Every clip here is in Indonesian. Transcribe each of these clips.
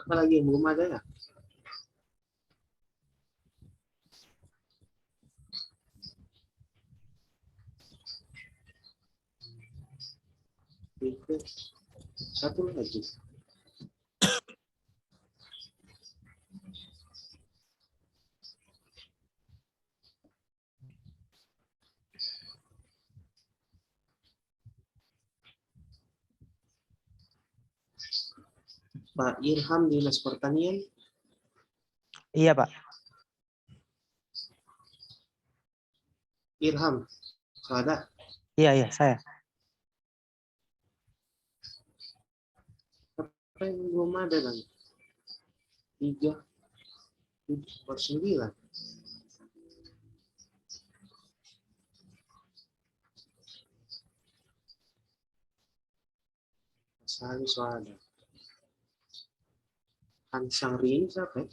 Apa lagi yang belum ada ya? Itu satu lagi. Pak Irham Dinas Pertanian. Iya, Pak. Irham, ada? Iya, saya. Apa yang belum ada kan? 3/9. Sali soalnya. Hansang Rini siapa ya?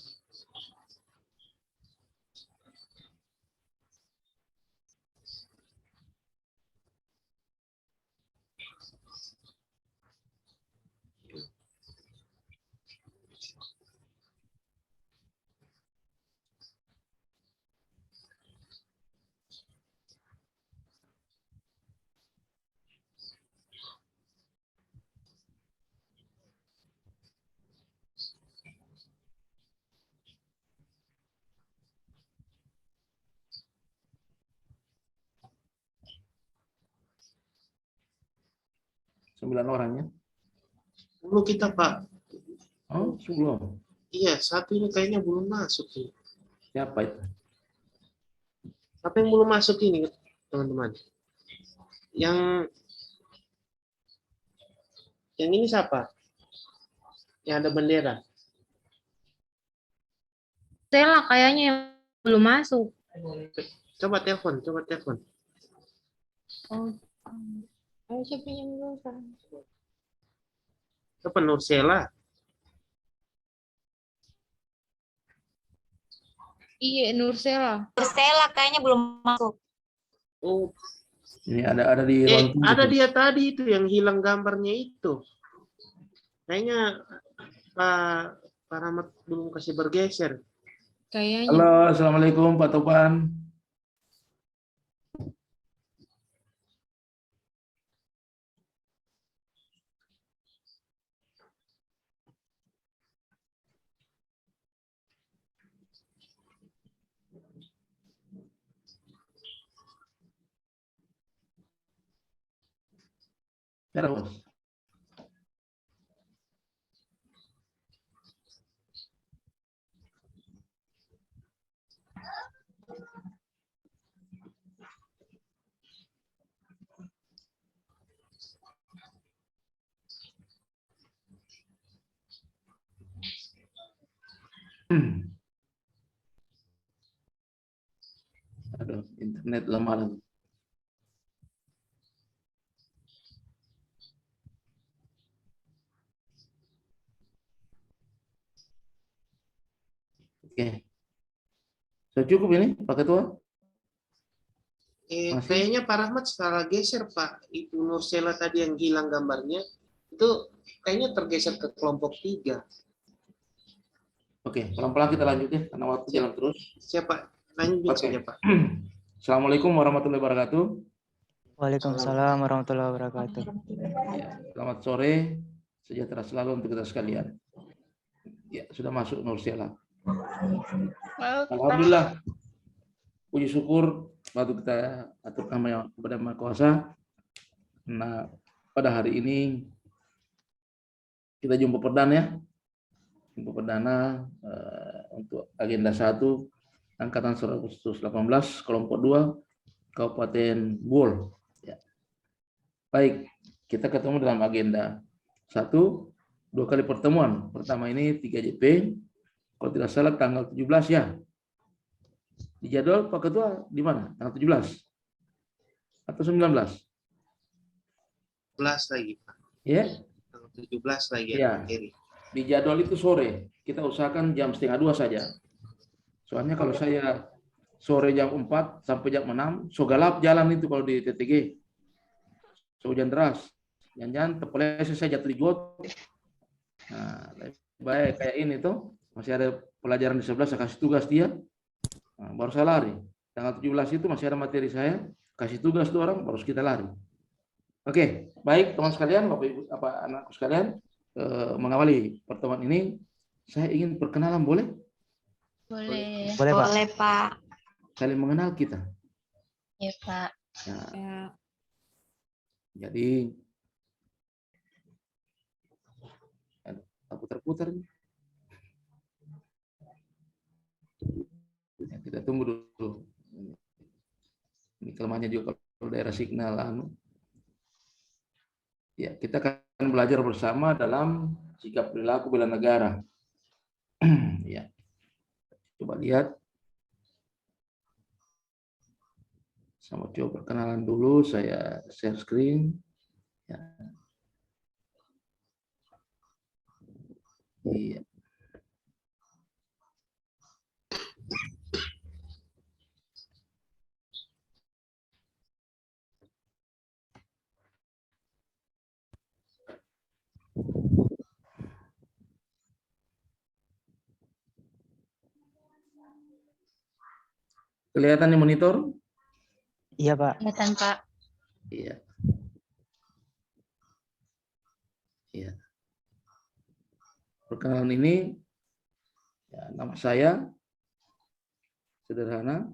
Sembilan orangnya. 10 kita, Pak. Oh, sebelum. Iya, satu ini kayaknya belum masuk ini. Siapa itu? Apa yang belum masuk ini, teman-teman? Yang ini siapa? Yang ada bendera. Stella kayaknya yang belum masuk. Coba telepon. Oh, ayo saya pinjam dulu kan. Coba Nursela. Iya, Nursela. Stella kayaknya belum masuk. Oh, Ini ada di ruang tunggu. ada dia tadi itu yang hilang gambarnya itu. Kayaknya Pak Rahmat belum kasih bergeser. Kayaknya. Halo, assalamualaikum Pak Topan. Terus. Aduh, internet lemah lagi. Oke. Sudah cukup ini, Pak Ketua? Masih? Kayaknya Pak Rahmat salah geser, Pak. Ibu Nursela tadi yang hilang gambarnya, itu kayaknya tergeser ke kelompok 3. Oke, pelan-pelan kita lanjut ya, karena waktu jalan terus. Siapa? Lanjut Oke. saja, Pak. Assalamualaikum warahmatullahi wabarakatuh. Waalaikumsalam warahmatullahi wabarakatuh. Ya, selamat sore, sejahtera selalu untuk kita sekalian. Ya, sudah masuk Nursela. Alhamdulillah, puji syukur waktu kita atur nama kepada Maha Kuasa. Nah, pada hari ini kita jumpa perdana ya. Jumpa perdana untuk agenda 1 Angkatan 118 kelompok 2 Kabupaten Bol. Ya. Baik, kita ketemu dalam agenda 1, 2 kali pertemuan. Pertama ini 3JP, kalau tidak salah tanggal 17 ya. Di jadwal Pak Ketua di mana? Tanggal 17 atau 19? 17 lagi, Pak. Ya. Tanggal 17 lagi Ya. Di jadwal itu sore, kita usahakan jam 1:30 saja. Soalnya kalau saya sore jam 4 sampai jam 6, so galap jalan itu kalau di TTG. So hujan deras. Jangan-jangan terpeleset saya jatuh di got. Nah, baik kayak ini tuh, masih ada pelajaran di sebelah, saya kasih tugas dia, nah, baru saya lari. Tanggal 17 itu masih ada materi saya, kasih tugas 2 orang, baru kita lari. Oke, baik teman sekalian, Bapak Ibu, anakku sekalian, mengawali pertemuan ini, saya ingin perkenalan, boleh? Boleh. Boleh, Pak. Boleh, Pak. Saling mengenal kita. Ya, Pak. Nah, Ya. jadi, putar-putar nih. Ya, kita tunggu dulu. Ini kelemahannya juga kalau daerah signal. Ya, kita akan belajar bersama dalam sikap perilaku bela negara. Ya, coba lihat. Sama coba perkenalan dulu, saya share screen. Ya. Iya. Kelihatan di monitor? Iya, Pak. Kelihatan, Pak. Iya. Iya. Perkenalan ini, ya, nama saya sederhana.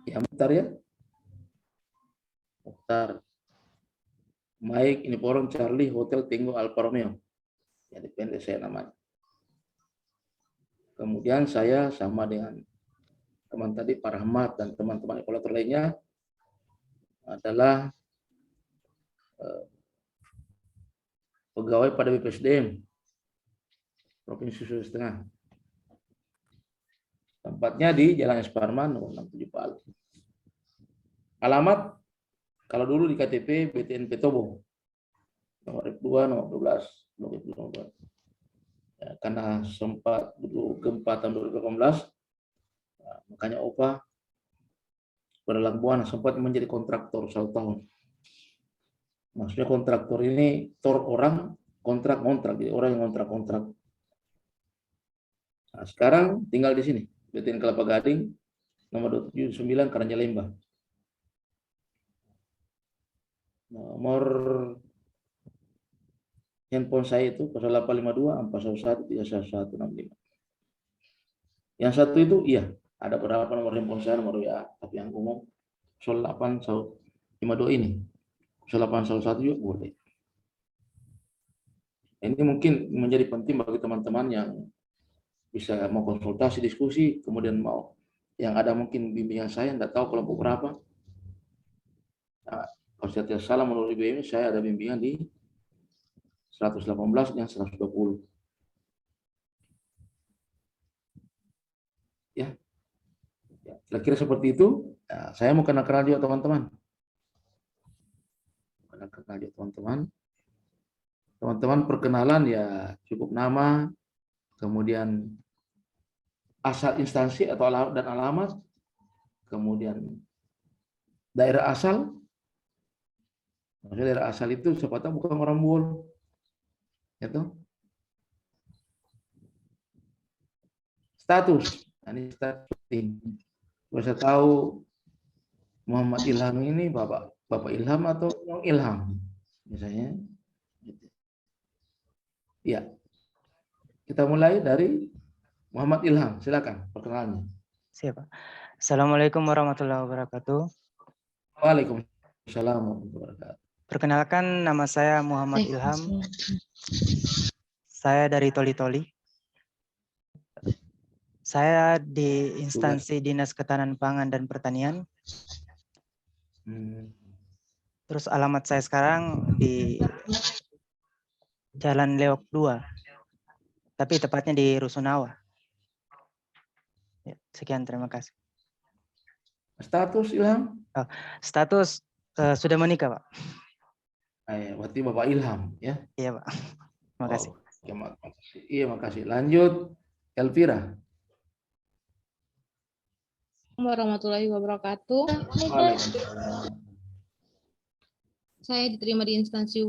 Ya, Mukhtar ya. Mukhtar. Mike, ini Forum Charlie, Hotel Tango Alfa Romeo. Jadi pendek saya namanya. Kemudian saya sama dengan teman tadi, Pak Rahmat, dan teman-teman evaluator lainnya adalah pegawai pada BPSDM Provinsi Sulawesi Tengah. Tempatnya di Jalan Es Parman, nomor 67 Palu. Alamat, kalau dulu di KTP BTN Petobo, nomor 2, nomor 12, nomor 2. Ya, karena sempat dulu gempa tahun 2018, ya, makanya OPA Berlang Buana sempat menjadi kontraktor 1 tahun. Maksudnya kontraktor ini tor orang kontrak, jadi orang yang kontrak. Nah, sekarang tinggal di sini, BTN Kelapa Gading, nomor 279 Karangja-Lembah. Nomor handphone saya itu 0852 411 31165. Yang satu itu iya, ada beberapa nomor handphone saya, nomor WA, tapi yang umum 0852 ini. 0811 juga boleh. Ini mungkin menjadi penting bagi teman-teman yang bisa mau konsultasi, diskusi, kemudian mau yang ada mungkin bimbingan saya, enggak tahu kelompok berapa. Nah, kalau saya tidak salah menurut IBM saya ada bimbingan di 118 dan 120. Ya, kira-kira seperti itu. Nah, saya mau kenal juga teman-teman. Kenal juga teman-teman. Teman-teman perkenalan ya cukup nama, kemudian asal instansi atau dan alamat, kemudian daerah asal. Maksudnya daerah asal itu siapa tahu bukan orang Buol. Gitu. Status. Nah, ini status penting. Saya tahu Muhammad Ilham ini Bapak Ilham atau Yang Ilham misalnya. Ya. Kita mulai dari Muhammad Ilham. Silakan perkenalannya. Siap, Pak. Assalamualaikum warahmatullahi wabarakatuh. Waalaikumsalam warahmatullahi wabarakatuh. Perkenalkan, nama saya Muhammad Ilham. Saya dari Toli-Toli. Saya di instansi Dinas Ketahanan Pangan dan Pertanian. Terus alamat saya sekarang di Jalan Leok 2. Tapi tepatnya di Rusunawa. Ya, sekian, terima kasih. Status Ilham? Status sudah menikah, Pak. Berarti Bapak Ilham ya? Iya, Pak. Terima kasih. Makasih. Iya, makasih. Lanjut, Elvira. Warahmatullahi wabarakatuh. Saya diterima di instansi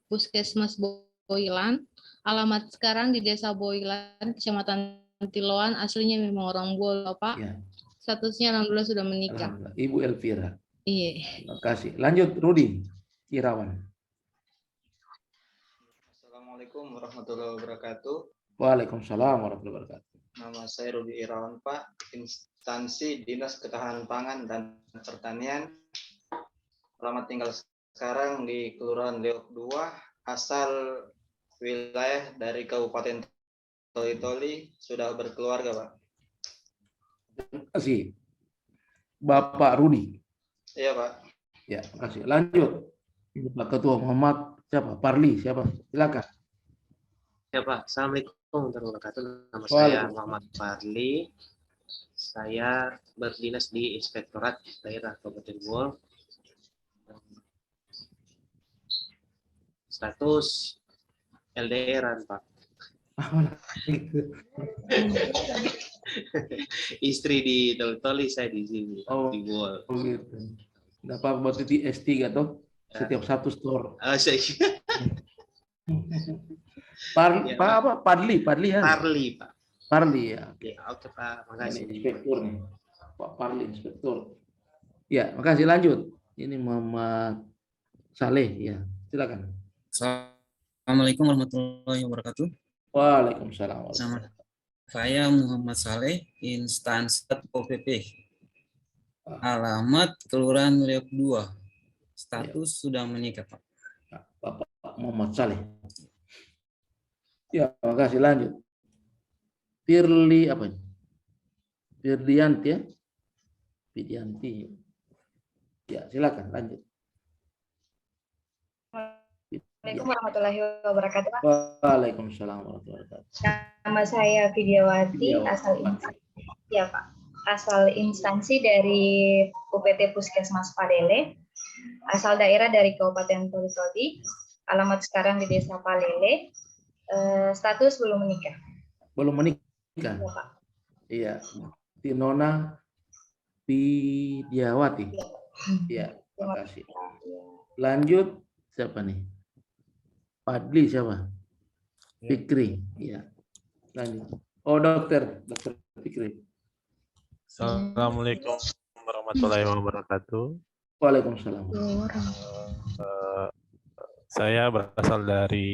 Puskesmas Boilan. Alamat sekarang di Desa Boilan, Kecamatan Tiloan. Aslinya memang orang Bolo, Pak. Ya, Statusnya alhamdulillah sudah menikah. alhamdulillah. Ibu Elvira. Iya. Terima kasih. Lanjut Rudi Irawan. Assalamualaikum warahmatullahi wabarakatuh. Waalaikumsalam warahmatullahi wabarakatuh. Nama saya Rudi Irawan, Pak. Instansi Dinas Ketahanan Pangan dan Pertanian. Alamat tinggal sekarang di Kelurahan Leok 2, asal wilayah dari Kabupaten Toli-Toli, sudah berkeluarga, Pak. Terima kasih. Bapak Rudi. Iya, Pak. Ya, terima kasih. Lanjut. Ibu Pak Ketua Muhammad siapa? Parli siapa? Silakan. Ya Pak, Assalamualaikum warahmatullahi wabarakatuh. Nama saya Waalaikumsalam. Muhammad Farli. Saya berdinas di Inspektorat Daerah Kabupaten Bol. Status LDR-an, Pak. Istri di Toli-Toli, saya di sini, Oh. di Bol. Oh gitu. Dapat buat di S3 tuh. Setiap satu store. Saya Parli, Ya, Pak apa? Parli ya. Farli, Pak. Parli ya. Ya, oke Pak, Ini makasih. inspektur nih. Pak Parli inspektur. Ya, makasih. Lanjut. Ini Muhammad Saleh ya. Silakan. Assalamualaikum warahmatullahi wabarakatuh. Waalaikumsalam. Sama. Saya Muhammad Saleh, instansi OPP. Alamat Kelurahan Leok 2. Status sudah menikah, Pak. Bapak Muhammad Saleh. Ya, makasih. Lanjut. Firly apa ini? Firdianti ya? Firdianti. Ya, silakan lanjut. Assalamualaikum warahmatullahi wabarakatuh, Pak. Waalaikumsalam warahmatullahi wabarakatuh. Nama saya Vidyawati, Widiawati. ya Pak, asal instansi dari UPT Puskesmas Palele, asal daerah dari Kabupaten Toli-Toli, alamat sekarang di Desa Palele, status belum menikah. Belum menikah. Ya Pak. Iya. Tinona Widiawati. Iya, terima kasih. Lanjut siapa nih? Padli siapa? Fikri. Iya. Lanjut. Oh, dokter Fikri. Assalamualaikum warahmatullahi wabarakatuh. Waalaikumsalam. Saya berasal dari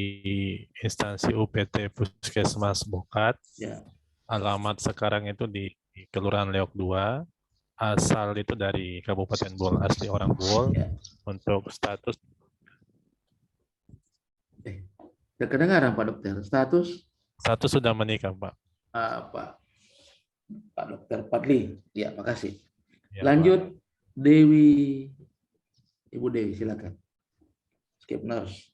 instansi UPT Puskesmas Bokat. Ya. Alamat sekarang itu di Kelurahan Leok 2. Asal itu dari Kabupaten Bol, asli orang Bol. Ya. Untuk status Ya, kedengaran Pak Dokter. Status sudah menikah, Pak. Pak Dokter Padli. Ya, makasih. Ya, Lanjut Dewi. Ibu Dewi, silakan. Skip nurse.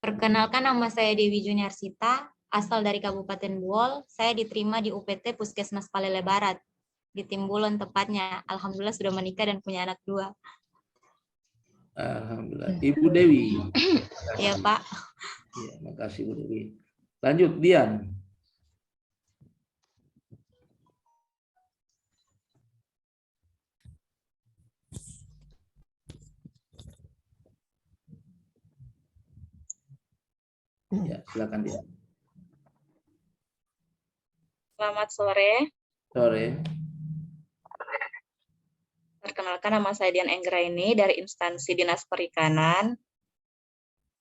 Perkenalkan, nama saya Dewi Juniarsita, asal dari Kabupaten Buol. Saya diterima di UPT Puskesmas Palele Barat, di Timbulon tepatnya. Alhamdulillah sudah menikah dan punya anak 2. Alhamdulillah. Ibu Dewi. Iya, Pak. Ya, makasih Bu Dewi. Lanjut Dian. Ya, silakan Dian. Selamat sore. Sore. Perkenalkan, nama saya Dian Enggraini dari instansi Dinas Perikanan.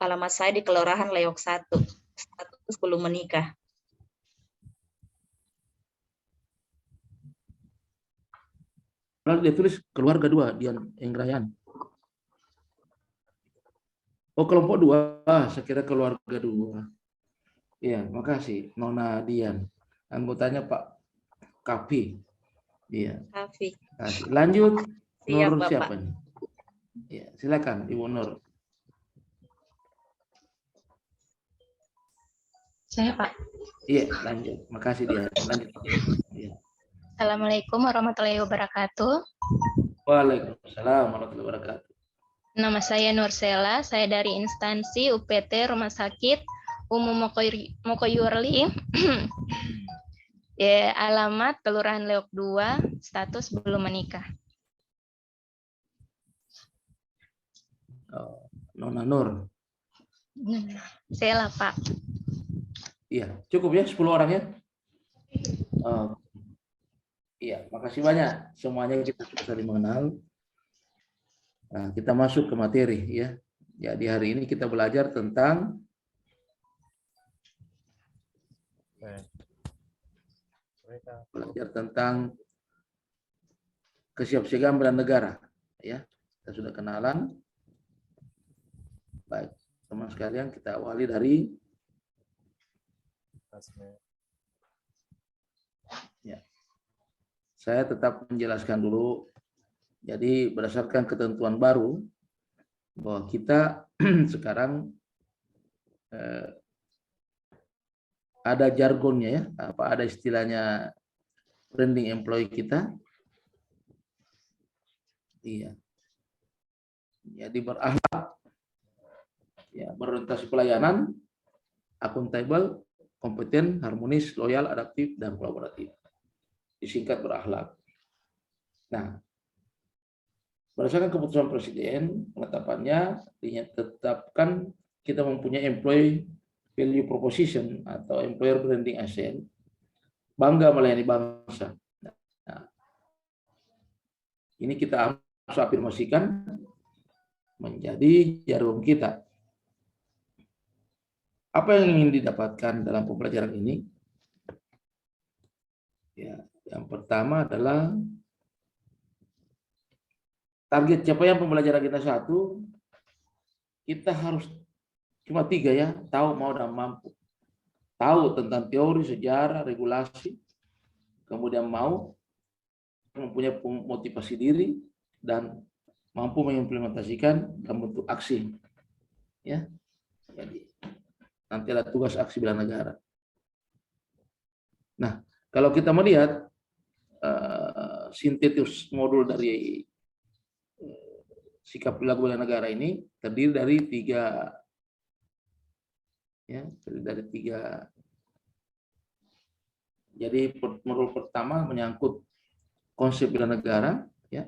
Alamat saya di Kelurahan Leok 1. Status belum menikah. Lalu dia tulis keluarga 2, Dian Enggrayan. Oh, kelompok 2. Saya kira keluarga 2. Iya, makasih Nona Dian. Anggotanya Pak Kapi. Iya. Kafi. Kasih. Lanjut Siap, Nur Bapak. siapa nih? Ya, silakan Ibu Nur. Saya, Pak. Iya, lanjut. Makasih dia. Lanjut. Iya. Assalamualaikum warahmatullahi wabarakatuh. Waalaikumsalam warahmatullahi wabarakatuh. Nama saya Nursela, saya dari instansi UPT Rumah Sakit Umum Mokoyurli. Ya, alamat Kelurahan Leok 2, status belum menikah. Oh, Nona Nur. Saya lah, Pak. Iya, cukup ya 10 orang ya. Iya, makasih banyak. Semuanya kita sudah saling mengenal. Nah, kita masuk ke materi ya. Jadi hari ini kita belajar tentang kesiapsiagaan bela negara ya. Kita sudah kenalan. Baik, teman sekalian, kita awali dari ya. Saya tetap menjelaskan dulu. Jadi berdasarkan ketentuan baru bahwa kita sekarang ada jargonnya ya, ada istilahnya branding employee kita. Iya. Jadi berakhlak, ya, berorientasi pelayanan, akuntabel, kompeten, harmonis, loyal, adaptif, dan kolaboratif. Disingkat berakhlak. Nah, berdasarkan keputusan Presiden, penetapannya ditetapkan kita mempunyai employee value proposition atau employer branding asset, bangga melayani bangsa. Nah, ini kita harus afirmasikan menjadi jargon kita. Apa yang ingin didapatkan dalam pembelajaran ini? Ya, yang pertama adalah target capaian pembelajaran kita 1, kita harus cuma 3 ya, tahu, mau, dan mampu. Tahu tentang teori, sejarah, regulasi, kemudian mau, mempunyai motivasi diri, dan mampu mengimplementasikan dalam bentuk aksi. Ya, jadi nanti ada tugas aksi bela negara. Nah, kalau kita melihat sintetis modul dari sikap perilaku bela negara ini terdiri dari 3 ya, dari 3. Jadi modul pertama menyangkut konsep bela negara ya.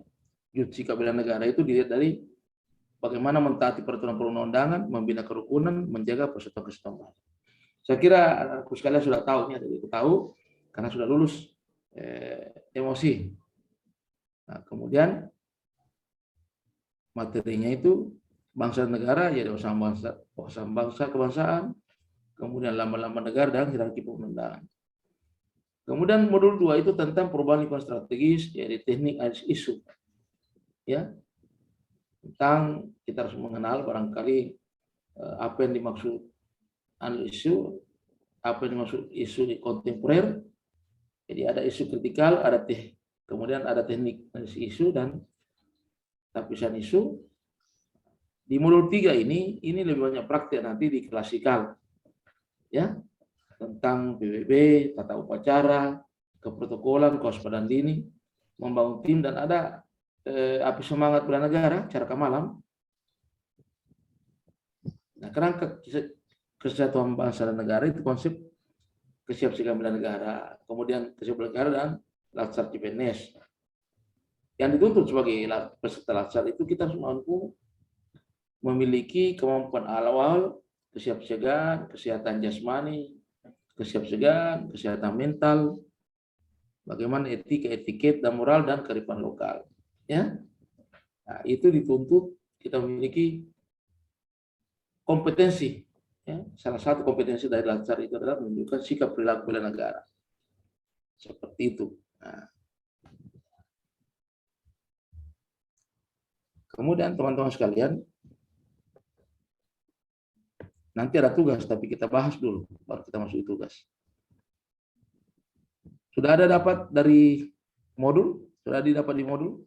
Sikap bela negara itu dilihat dari bagaimana mentaati peraturan perundang-undangan, membina kerukunan, menjaga persatuan kesatuan. Saya kira anak-anakku sekalian sudah tahu, ya, itu tahu karena sudah lulus emosi. Nah, kemudian materinya itu bangsa dan negara, jadi urusan bangsa kebangsaan, kemudian lambang-lambang negara dan hierarki perundangan. Kemudian modul 2 itu tentang perubahan lingkungan strategis, yaitu teknik analisis isu. Ya, tentang kita harus mengenal barangkali apa yang dimaksud analisis isu, apa yang dimaksud isu kontemporer. Jadi ada isu kritikal, kemudian ada teknik analisis isu dan lapisan isu. Di modul 3 ini lebih banyak praktek nanti di klasikal, ya, tentang PBB, tata upacara, keprotokolan, kewaspadaan dini, membangun tim, dan ada api semangat bela negara, cara malam. Nah, kerangka kesatuan bangsa dan negara itu konsep kesiapsiagaan bela negara, kemudian kesiapsiagaan negara dan Latsar CPNS. Yang dituntut sebagai peserta Latsar itu kita harus mampu memiliki kemampuan awal kesiapsiagaan, kesehatan jasmani, kesiapsiagaan, kesehatan mental, bagaimana etika, etiket, dan moral, dan kearifan lokal. Ya, nah, itu dituntut kita memiliki kompetensi. Ya, salah satu kompetensi dari Latsar itu adalah menunjukkan sikap perilaku bela negara. Seperti itu. Nah, kemudian teman-teman sekalian, nanti ada tugas, tapi kita bahas dulu, baru kita masuk tugas. Sudah ada dapat dari modul? Sudah didapat di modul?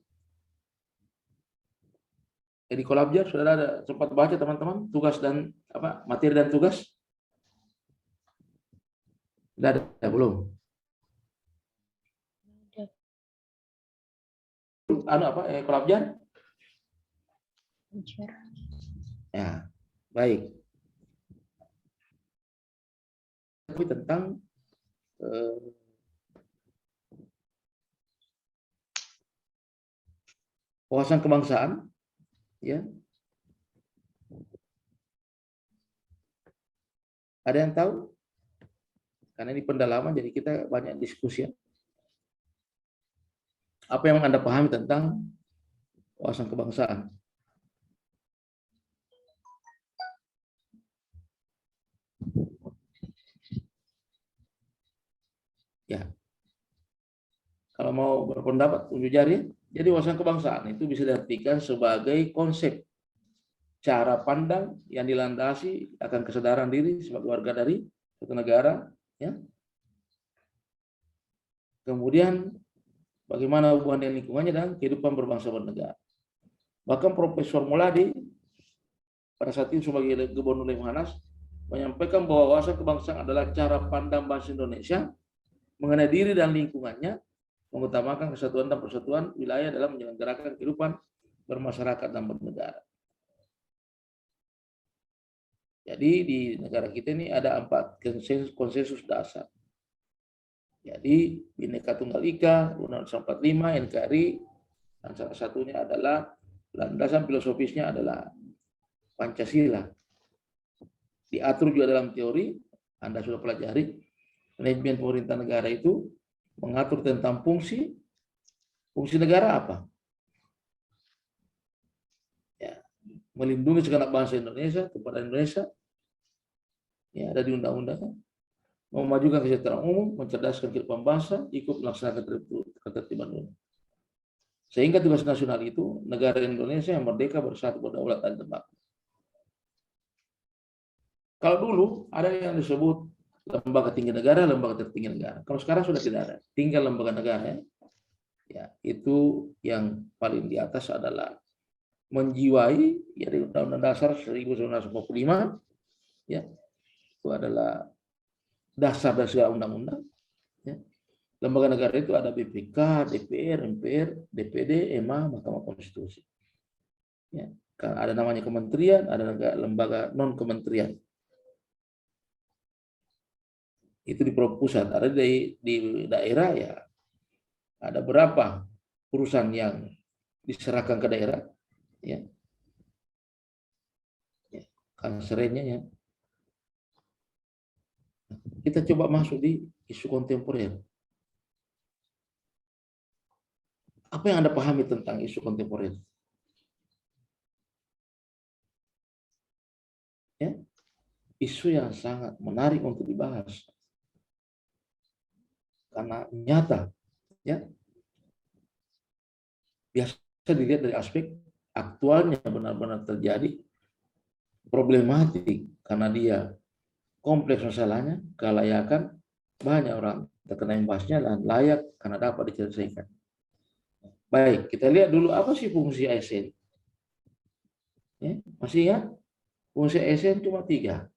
Di Kolabjar sudah ada sempat baca teman-teman tugas dan materi dan tugas? Sudah ada belum? Kolabjar? Ya, baik. Tapi tentang wawasan kebangsaan, ya, Ada yang tahu? Karena ini pendalaman, jadi kita banyak diskusi. Apa yang Anda pahami tentang wawasan kebangsaan? Ya, kalau mau berpendapat tunjuk jari. Jadi wawasan kebangsaan itu bisa diartikan sebagai konsep cara pandang yang dilandasi akan kesadaran diri sebagai warga dari suatu negara, ya. Kemudian bagaimana hubungan dengan lingkungannya dan kehidupan berbangsa bernegara. Bahkan Profesor Muladi pada saat itu sebagai Gubernur Lemhanas menyampaikan bahwa wawasan kebangsaan adalah cara pandang bangsa Indonesia mengenai diri dan lingkungannya, mengutamakan kesatuan dan persatuan wilayah dalam menyelenggarakan kehidupan bermasyarakat dan bernegara. Jadi di negara kita ini ada 4 konsensus dasar. Jadi Bhinneka Tunggal Ika, Undang-Undang 45, NKRI, dan salah satunya adalah landasan filosofisnya adalah Pancasila. Diatur juga dalam teori, Anda sudah pelajari, manajemen pemerintah negara itu mengatur tentang fungsi negara apa? Ya, melindungi segenap bangsa Indonesia kepada Indonesia. Ya, ada di undang-undang. Memajukan kesejahteraan umum, mencerdaskan kehidupan bangsa, ikut melaksanakan ketertiban umum. Sehingga tugas nasional itu negara Indonesia yang merdeka, bersatu, berdaulat dan termakmur. Kalau dulu ada yang disebut lembaga tinggi negara, lembaga tertinggi negara. Kalau sekarang sudah tidak ada, tinggal lembaga negara. Ya, itu yang paling di atas adalah menjiwai, ya, di Undang-Undang Dasar 1945, ya, itu adalah dasar dari segala undang-undang. Ya. Lembaga negara itu ada BPK, DPR, MPR, DPD, EMA, Mahkamah Konstitusi. Ya, kan ada namanya kementerian, ada lembaga non kementerian. Itu di pusat, ada di daerah, ya ada berapa urusan yang diserahkan ke daerah, ya, kan seringnya, ya. Kita coba masuk di isu kontemporer. Apa yang Anda pahami tentang isu kontemporer? Ya, isu yang sangat menarik untuk dibahas. Karena nyata, ya, biasa dilihat dari aspek aktualnya, benar-benar terjadi problematik karena dia kompleks masalahnya, kelayakan, banyak orang terkena imbasnya dan layak karena dapat diselesaikan. Baik, kita lihat dulu apa sih fungsi ASN. Ya, masih ya, fungsi ASN cuma 3.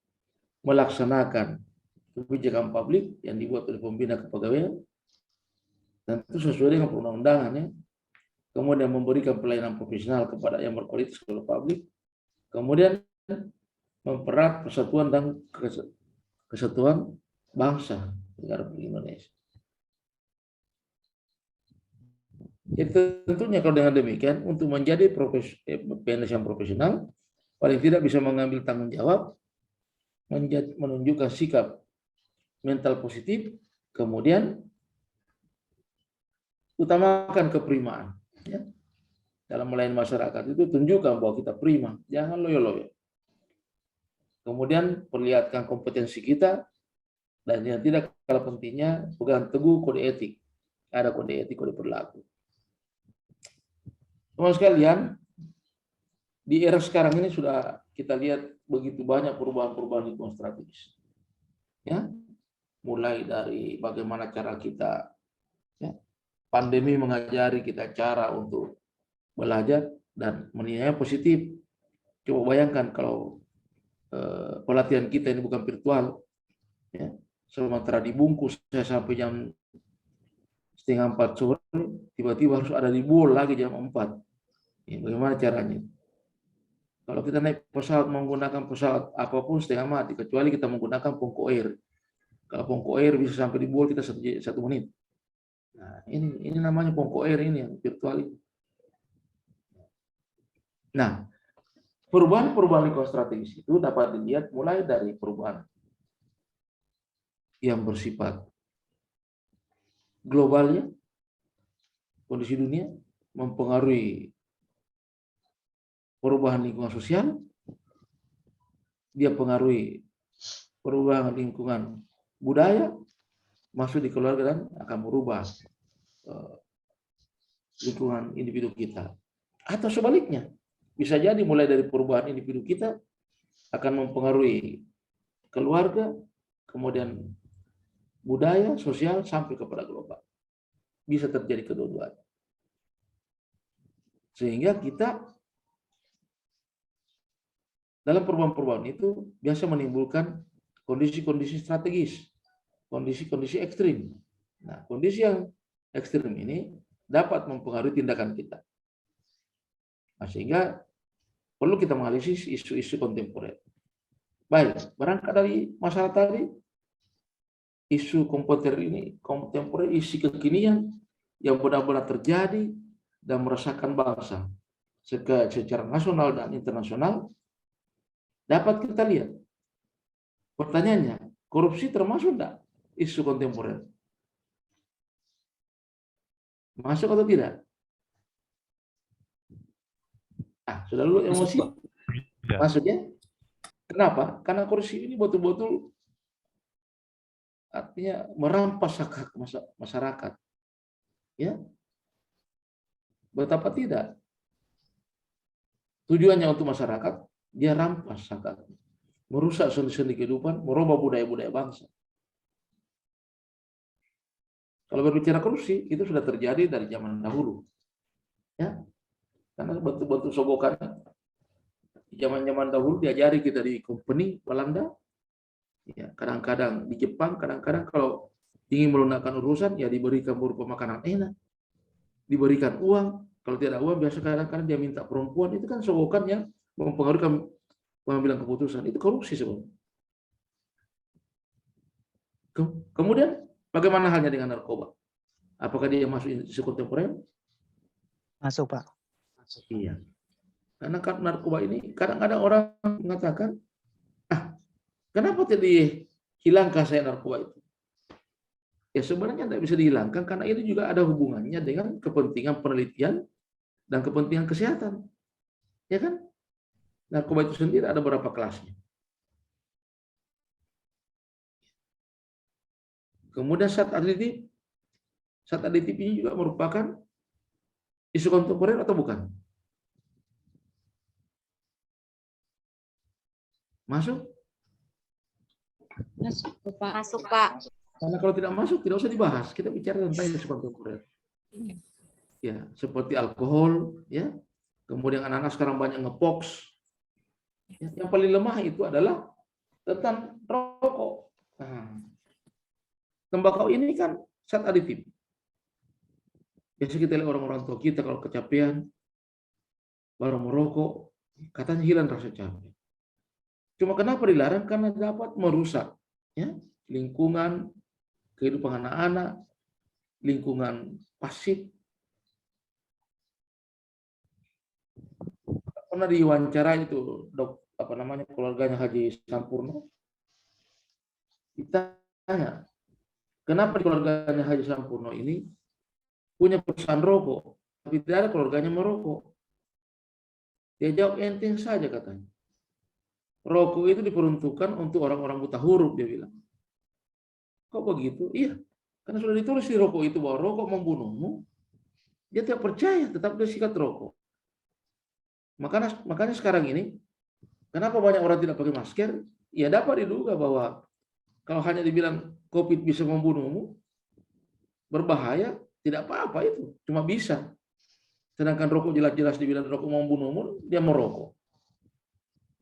Melaksanakan kebijakan publik yang dibuat oleh pembina kepegawaian, tentu sesuai dengan perundang-undangan, ya. Kemudian memberikan pelayanan profesional kepada yang berkualitas kepada publik. Kemudian mempererat persatuan dan kesatuan bangsa negara Indonesia. Jadi tentunya kalau dengan demikian untuk menjadi PNS yang profesional paling tidak bisa mengambil tanggung jawab, menunjukkan sikap mental positif, kemudian utamakan keprimaan, ya. Dalam melayani masyarakat itu tunjukkan bahwa kita prima, jangan loyo-loyo. Kemudian perlihatkan kompetensi kita, dan yang tidak kalah pentingnya pegang teguh kode etik. Ada kode etik, kode perilaku. Teman sekalian, di era sekarang ini sudah kita lihat begitu banyak perubahan-perubahan lingkungan strategis. Ya, mulai dari bagaimana cara kita, ya, pandemi mengajari kita cara untuk belajar dan menilainya positif. Coba bayangkan kalau pelatihan kita ini bukan virtual, ya, sementara dibungkus saya sampai jam 3:30 sore, tiba-tiba harus ada di Bol lagi jam 4. Ya, bagaimana caranya? Kalau kita naik pesawat menggunakan pesawat apapun setengah mati, kecuali kita menggunakan Pongko Air. Kalau Pongko Air bisa sampai di Bol kita 1 menit. Nah, ini namanya Pongko Air ini yang virtual ini. Nah, perubahan-perubahan lingkungan strategis itu dapat dilihat mulai dari perubahan yang bersifat globalnya, kondisi dunia mempengaruhi perubahan lingkungan sosial, dia pengaruhi perubahan lingkungan budaya, masuk di keluarga dan akan merubah lingkungan individu kita. Atau sebaliknya, bisa jadi mulai dari perubahan individu kita akan mempengaruhi keluarga, kemudian budaya, sosial, sampai kepada global. Bisa terjadi kedua-duanya. Sehingga kita dalam perubahan-perubahan itu biasa menimbulkan kondisi-kondisi strategis, kondisi-kondisi ekstrim. Nah, kondisi yang ekstrim ini dapat mempengaruhi tindakan kita. Nah, sehingga perlu kita menganalisis isu-isu kontemporer. Baik, berangkat dari masalah tadi, isu kontemporer, isu kekinian yang benar-benar terjadi dan merasakan bangsa secara nasional dan internasional, dapat kita lihat. Pertanyaannya, korupsi termasuk enggak isu kontemporer? Masuk atau tidak? Sudah dulu emosi. Masuk ya? Kenapa? Karena korupsi ini betul-betul artinya merampas hak masyarakat. Ya, betapa tidak? Tujuannya untuk masyarakat, dia rampas hak, merusak sendi-sendi kehidupan, merubah budaya-budaya bangsa. Kalau berbicara korupsi, itu sudah terjadi dari zaman dahulu. Ya, karena betul-betul sogokan. Zaman-zaman dahulu diajari kita di company Belanda. Ya, kadang-kadang di Jepang, kadang-kadang kalau ingin melunakkan urusan, ya diberikan berupa makanan enak, diberikan uang. Kalau tidak uang, biasa kadang-kadang dia minta perempuan. Itu kan sogokan yang mempengaruhi pengambilan keputusan. Itu korupsi sebenarnya. Kemudian, bagaimana halnya dengan narkoba? Apakah dia masuk isu kontemporer? Masuk, Pak. Masuk, iya. Karena narkoba ini kadang-kadang orang mengatakan, kenapa tidak dihilangkan saya narkoba itu? Ya sebenarnya tidak bisa dihilangkan karena itu juga ada hubungannya dengan kepentingan penelitian dan kepentingan kesehatan. Ya kan? Narkoba itu sendiri ada beberapa kelasnya. Kemudian zat aditif. Zat aditif ini juga merupakan isu kontemporer atau bukan? Masuk? Masuk, Pak. Masuk, Pak. Karena kalau tidak masuk, tidak usah dibahas. Kita bicara tentang isu kontemporer. Ya, seperti alkohol, ya. Kemudian anak-anak sekarang banyak ngepoks. Ya, yang paling lemah itu adalah tentang rokok. Tembakau ini kan zat aditif. Biasa kita lihat orang-orang tua kita kalau kecapean, baru merokok, katanya hilang rasa capek. Cuma kenapa dilarang? Karena dapat merusak ya, lingkungan, kehidupan anak-anak, lingkungan pasif. Pernah diwawancara itu keluarganya Haji Sampurno. Ditanya, kenapa keluarganya Haji Sampurno ini punya perusahaan rokok, tapi tidak ada keluarganya merokok? Dia jawab enteng saja katanya. Rokok itu diperuntukkan untuk orang-orang buta huruf, dia bilang. Kok begitu? Iya, karena sudah ditulis di rokok itu bahwa rokok membunuhmu. Dia tidak percaya, tetap dia sikat rokok. Makanya sekarang ini, kenapa banyak orang tidak pakai masker? Ya dapat diduga bahwa kalau hanya dibilang COVID bisa membunuhmu, berbahaya, tidak apa-apa itu, cuma bisa. Sedangkan rokok jelas-jelas dibilang rokok membunuhmu, dia merokok.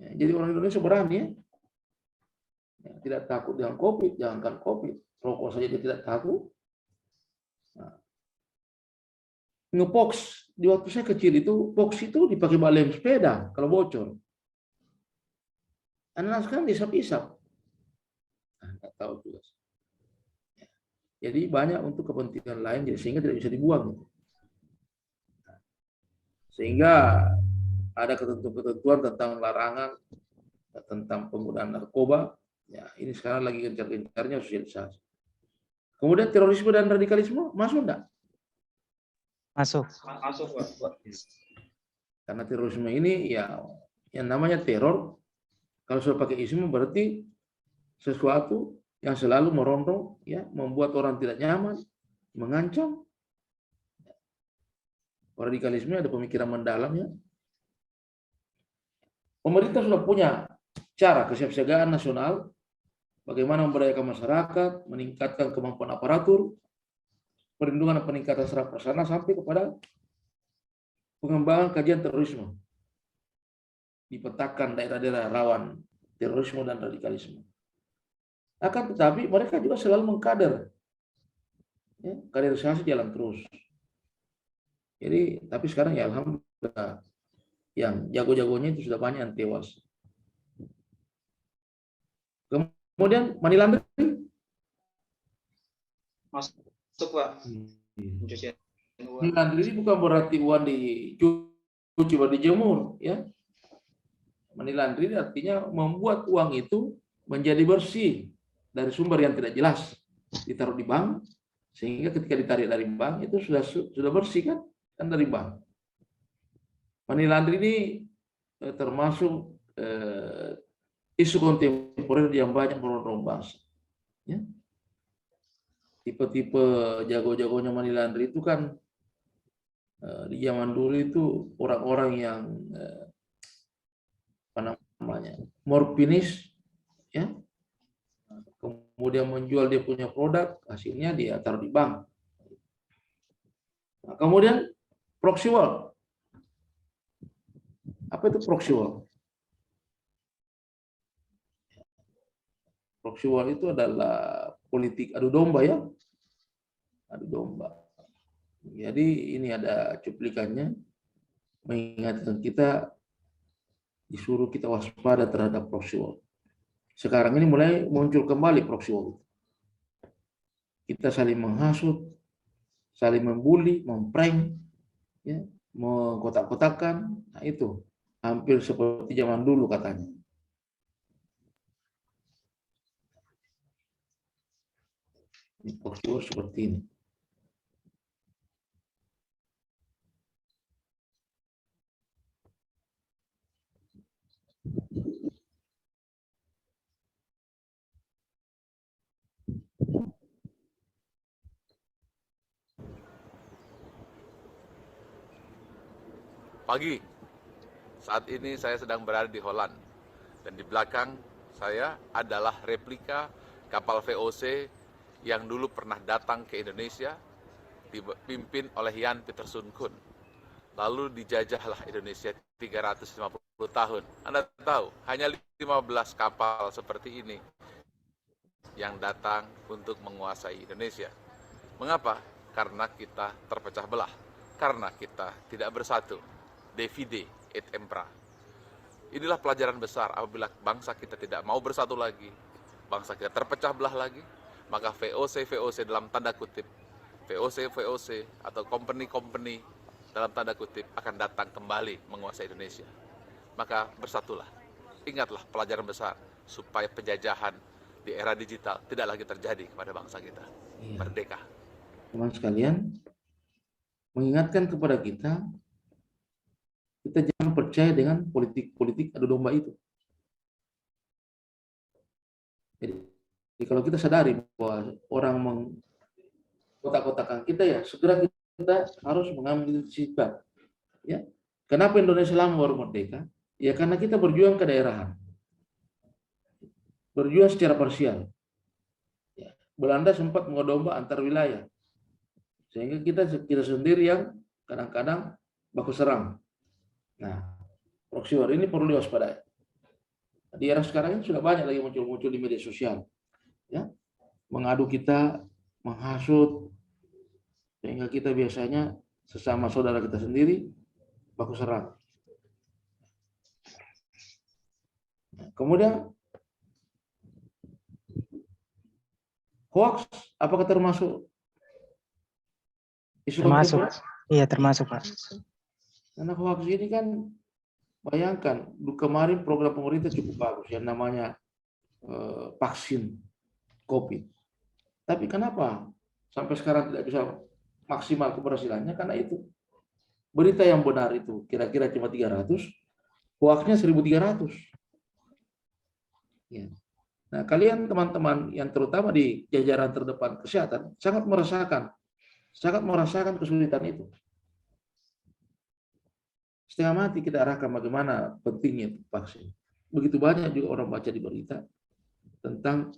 Ya, jadi orang Indonesia berani ya, tidak takut dengan COVID, jangankan COVID, rokok saja dia tidak takut. Nah, ngepoks di waktu saya kecil itu, box itu dipakai balem sepeda kalau bocor. Anak sekarang disap-isap. Nah, nggak tahu juga. Ya, jadi banyak untuk kepentingan lain, jadi sehingga tidak bisa dibuang. Sehingga ada ketentuan-ketentuan tentang larangan, tentang penggunaan narkoba, Ya, ini sekarang lagi gencar-gencarnya sosialisasi. Kemudian terorisme dan radikalisme masuk enggak? Masuk. Masuk, Pak. Karena terorisme ini ya yang namanya teror, kalau sudah pakai isme berarti sesuatu yang selalu merongrong, ya, membuat orang tidak nyaman, mengancam. Radikalisme ada pemikiran mendalam, ya. Pemerintah sudah punya cara kesiapsiagaan nasional, bagaimana memberdayakan masyarakat, meningkatkan kemampuan aparatur, perlindungan dan peningkatan sarana prasarana sampai kepada pengembangan kajian terorisme. Dipetakan daerah-daerah rawan terorisme dan radikalisme. Akan tetapi mereka juga selalu mengkader. Ya, kaderisasi jalan terus. Jadi, tapi sekarang ya alhamdulillah yang jago-jagonya itu sudah banyak yang tewas. Kemudian money laundering Masuk, Pak. Pencucian uang. Money laundering ini bukan berarti uang dicuci baru dijemur, ya. Money laundering artinya membuat uang itu menjadi bersih dari sumber yang tidak jelas, ditaruh di bank, sehingga ketika ditarik dari bank itu sudah bersih, kan dari bank. Money laundering ini termasuk isu kontemporer yang banyak merongrong bangsa. Ya. Tipe-tipe jago-jagonya money laundering itu kan di zaman dulu itu orang-orang yang apa namanya, morfinis, ya, kemudian menjual dia punya produk, hasilnya dia taruh di bank. Nah, kemudian proxy war. Apa itu proxy war? Proxy war itu adalah politik adu domba, ya. Adu domba. Jadi ini ada cuplikannya mengingatkan kita, disuruh kita waspada terhadap proxy war. Sekarang ini mulai muncul kembali proxy war. Kita saling menghasut, saling membuli, memprank, ya, mengkotak-kotakan. Nah, itu hampir seperti zaman dulu katanya. Ini proxy war seperti ini. Pagi, saat ini saya sedang berada di Holland dan di belakang saya adalah replika kapal VOC yang dulu pernah datang ke Indonesia dipimpin oleh Jan Pieterszoon Koen. Lalu dijajahlah Indonesia 350 tahun. Anda tahu, hanya 15 kapal seperti ini yang datang untuk menguasai Indonesia. Mengapa? Karena kita terpecah belah, karena kita tidak bersatu. Divide et impera. Inilah pelajaran besar apabila bangsa kita tidak mau bersatu lagi, bangsa kita terpecah belah lagi, maka VOC dalam tanda kutip, VOC atau company dalam tanda kutip akan datang kembali menguasai Indonesia. Maka bersatulah, ingatlah pelajaran besar supaya penjajahan di era digital tidak lagi terjadi kepada bangsa kita. Merdeka. Teman sekalian, mengingatkan kepada kita jangan percaya dengan politik adu domba itu. Jadi kalau kita sadari bahwa orang mengkotak-kotakan kita, ya segera kita harus mengambil sikap. Ya, kenapa Indonesia lama baru merdeka? Ya karena kita berjuang ke daerahan, berjuang secara parsial. Ya, Belanda sempat mengodomba antar wilayah, sehingga kita sendiri yang kadang-kadang baku serang. Nah, proxy war ini perlu diwaspadai. Di era sekarang ini sudah banyak lagi muncul di media sosial, ya, mengadu kita, menghasut, sehingga kita biasanya sesama saudara kita sendiri baku serang. Kemudian hoax, apakah termasuk isu Termasuk. kontemporer? Iya, termasuk, Pak. Karena hoax ini kan, bayangkan, kemarin program pemerintah cukup bagus, yang namanya vaksin COVID. Tapi kenapa sampai sekarang tidak bisa maksimal keberhasilannya? Karena itu berita yang benar itu kira-kira cuma 300, hoaxnya 1.300. Ya. Nah, kalian teman-teman yang terutama di jajaran terdepan kesehatan sangat merasakan kesulitan itu. Setengah mati kita arahkan bagaimana pentingnya vaksin. Begitu banyak juga orang baca di berita tentang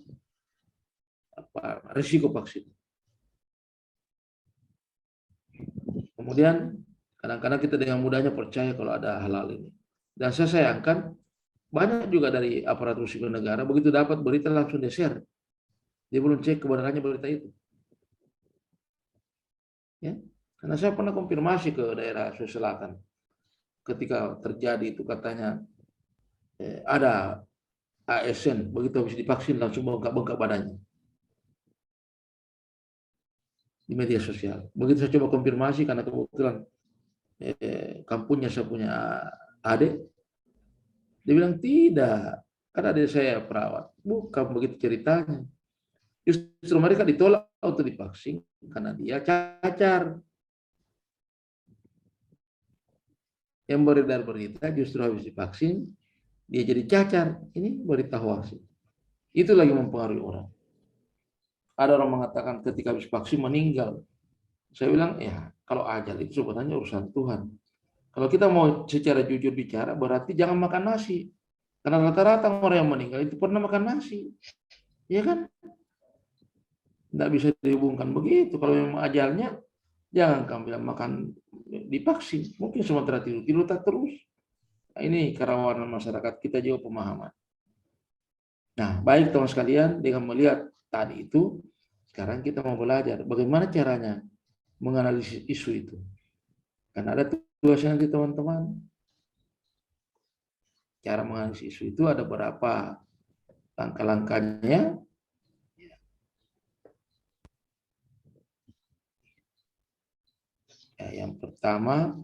risiko vaksin. Kemudian kadang-kadang kita dengan mudahnya percaya kalau ada hal-hal ini. Dan saya sayangkan banyak juga dari aparatur sipil negara begitu dapat berita langsung di-share. Dia belum cek kebenarannya berita itu. Ya, karena saya pernah konfirmasi ke daerah Sulawesi Selatan. Ketika terjadi itu katanya ada ASN, begitu habis divaksin langsung bengkak-bengkak badannya. Di media sosial. Begitu saya coba konfirmasi karena kebetulan kampungnya saya punya adik. Dia bilang tidak, kan adik saya perawat. Bukan begitu ceritanya. Justru mereka ditolak untuk divaksin karena dia cacar. Yang beredar berita justru habis divaksin dia jadi cacar. Ini berita hoax. Itu lagi mempengaruhi orang. Ada orang mengatakan ketika habis vaksin meninggal. Saya bilang ya kalau ajal itu sebenarnya urusan Tuhan. Kalau kita mau secara jujur bicara berarti jangan makan nasi. Karena rata-rata orang yang meninggal itu pernah makan nasi. Ya kan? Tidak bisa dihubungkan begitu. Kalau memang ajalnya jangan kamu bilang makan divaksin. Mungkin sementara tidur tak terus. Nah, ini kerawanan masyarakat kita juga pemahaman. Nah, baik teman sekalian, dengan melihat tadi itu, sekarang kita mau belajar bagaimana caranya menganalisis isu itu. Karena ada tugasnya nanti teman-teman. Cara menganalisis isu itu ada beberapa langkah-langkahnya. Ya, yang pertama,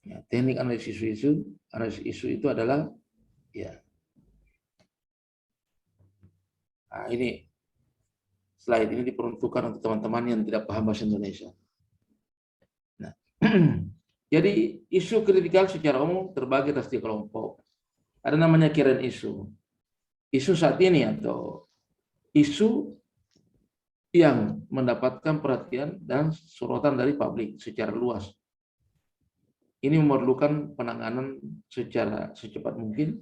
ya, teknik analisis isu. Analisis isu itu adalah ya. Nah, ini slide ini diperuntukkan untuk teman-teman yang tidak paham bahasa Indonesia. Nah, jadi isu kritikal secara umum terbagi atas 3 kelompok. Ada namanya current issue. Isu saat ini atau isu yang mendapatkan perhatian dan sorotan dari publik secara luas. Ini memerlukan penanganan secara secepat mungkin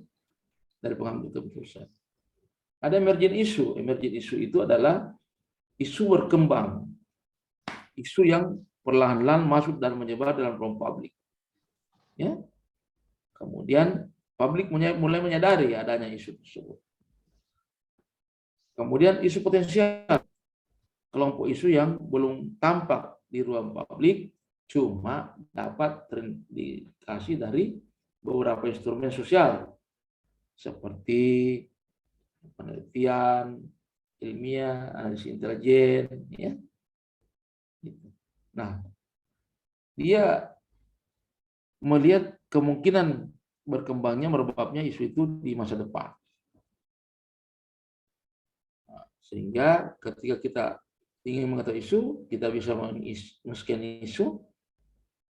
dari pengambil keputusan. Ada emerging issue. Emerging issue itu adalah isu berkembang. Isu yang perlahan-lahan masuk dan menyebar dalam ruang publik. Ya. Kemudian publik mulai menyadari adanya isu tersebut. Kemudian isu potensial. Kelompok isu yang belum tampak di ruang publik cuma dapat terindikasi dari beberapa instrumen sosial seperti penelitian ilmiah, analisis intelijen, ya. Nah, dia melihat kemungkinan berkembangnya merebaknya isu itu di masa depan. Nah, sehingga ketika kita ingin mengetahui isu, kita bisa men-scan isu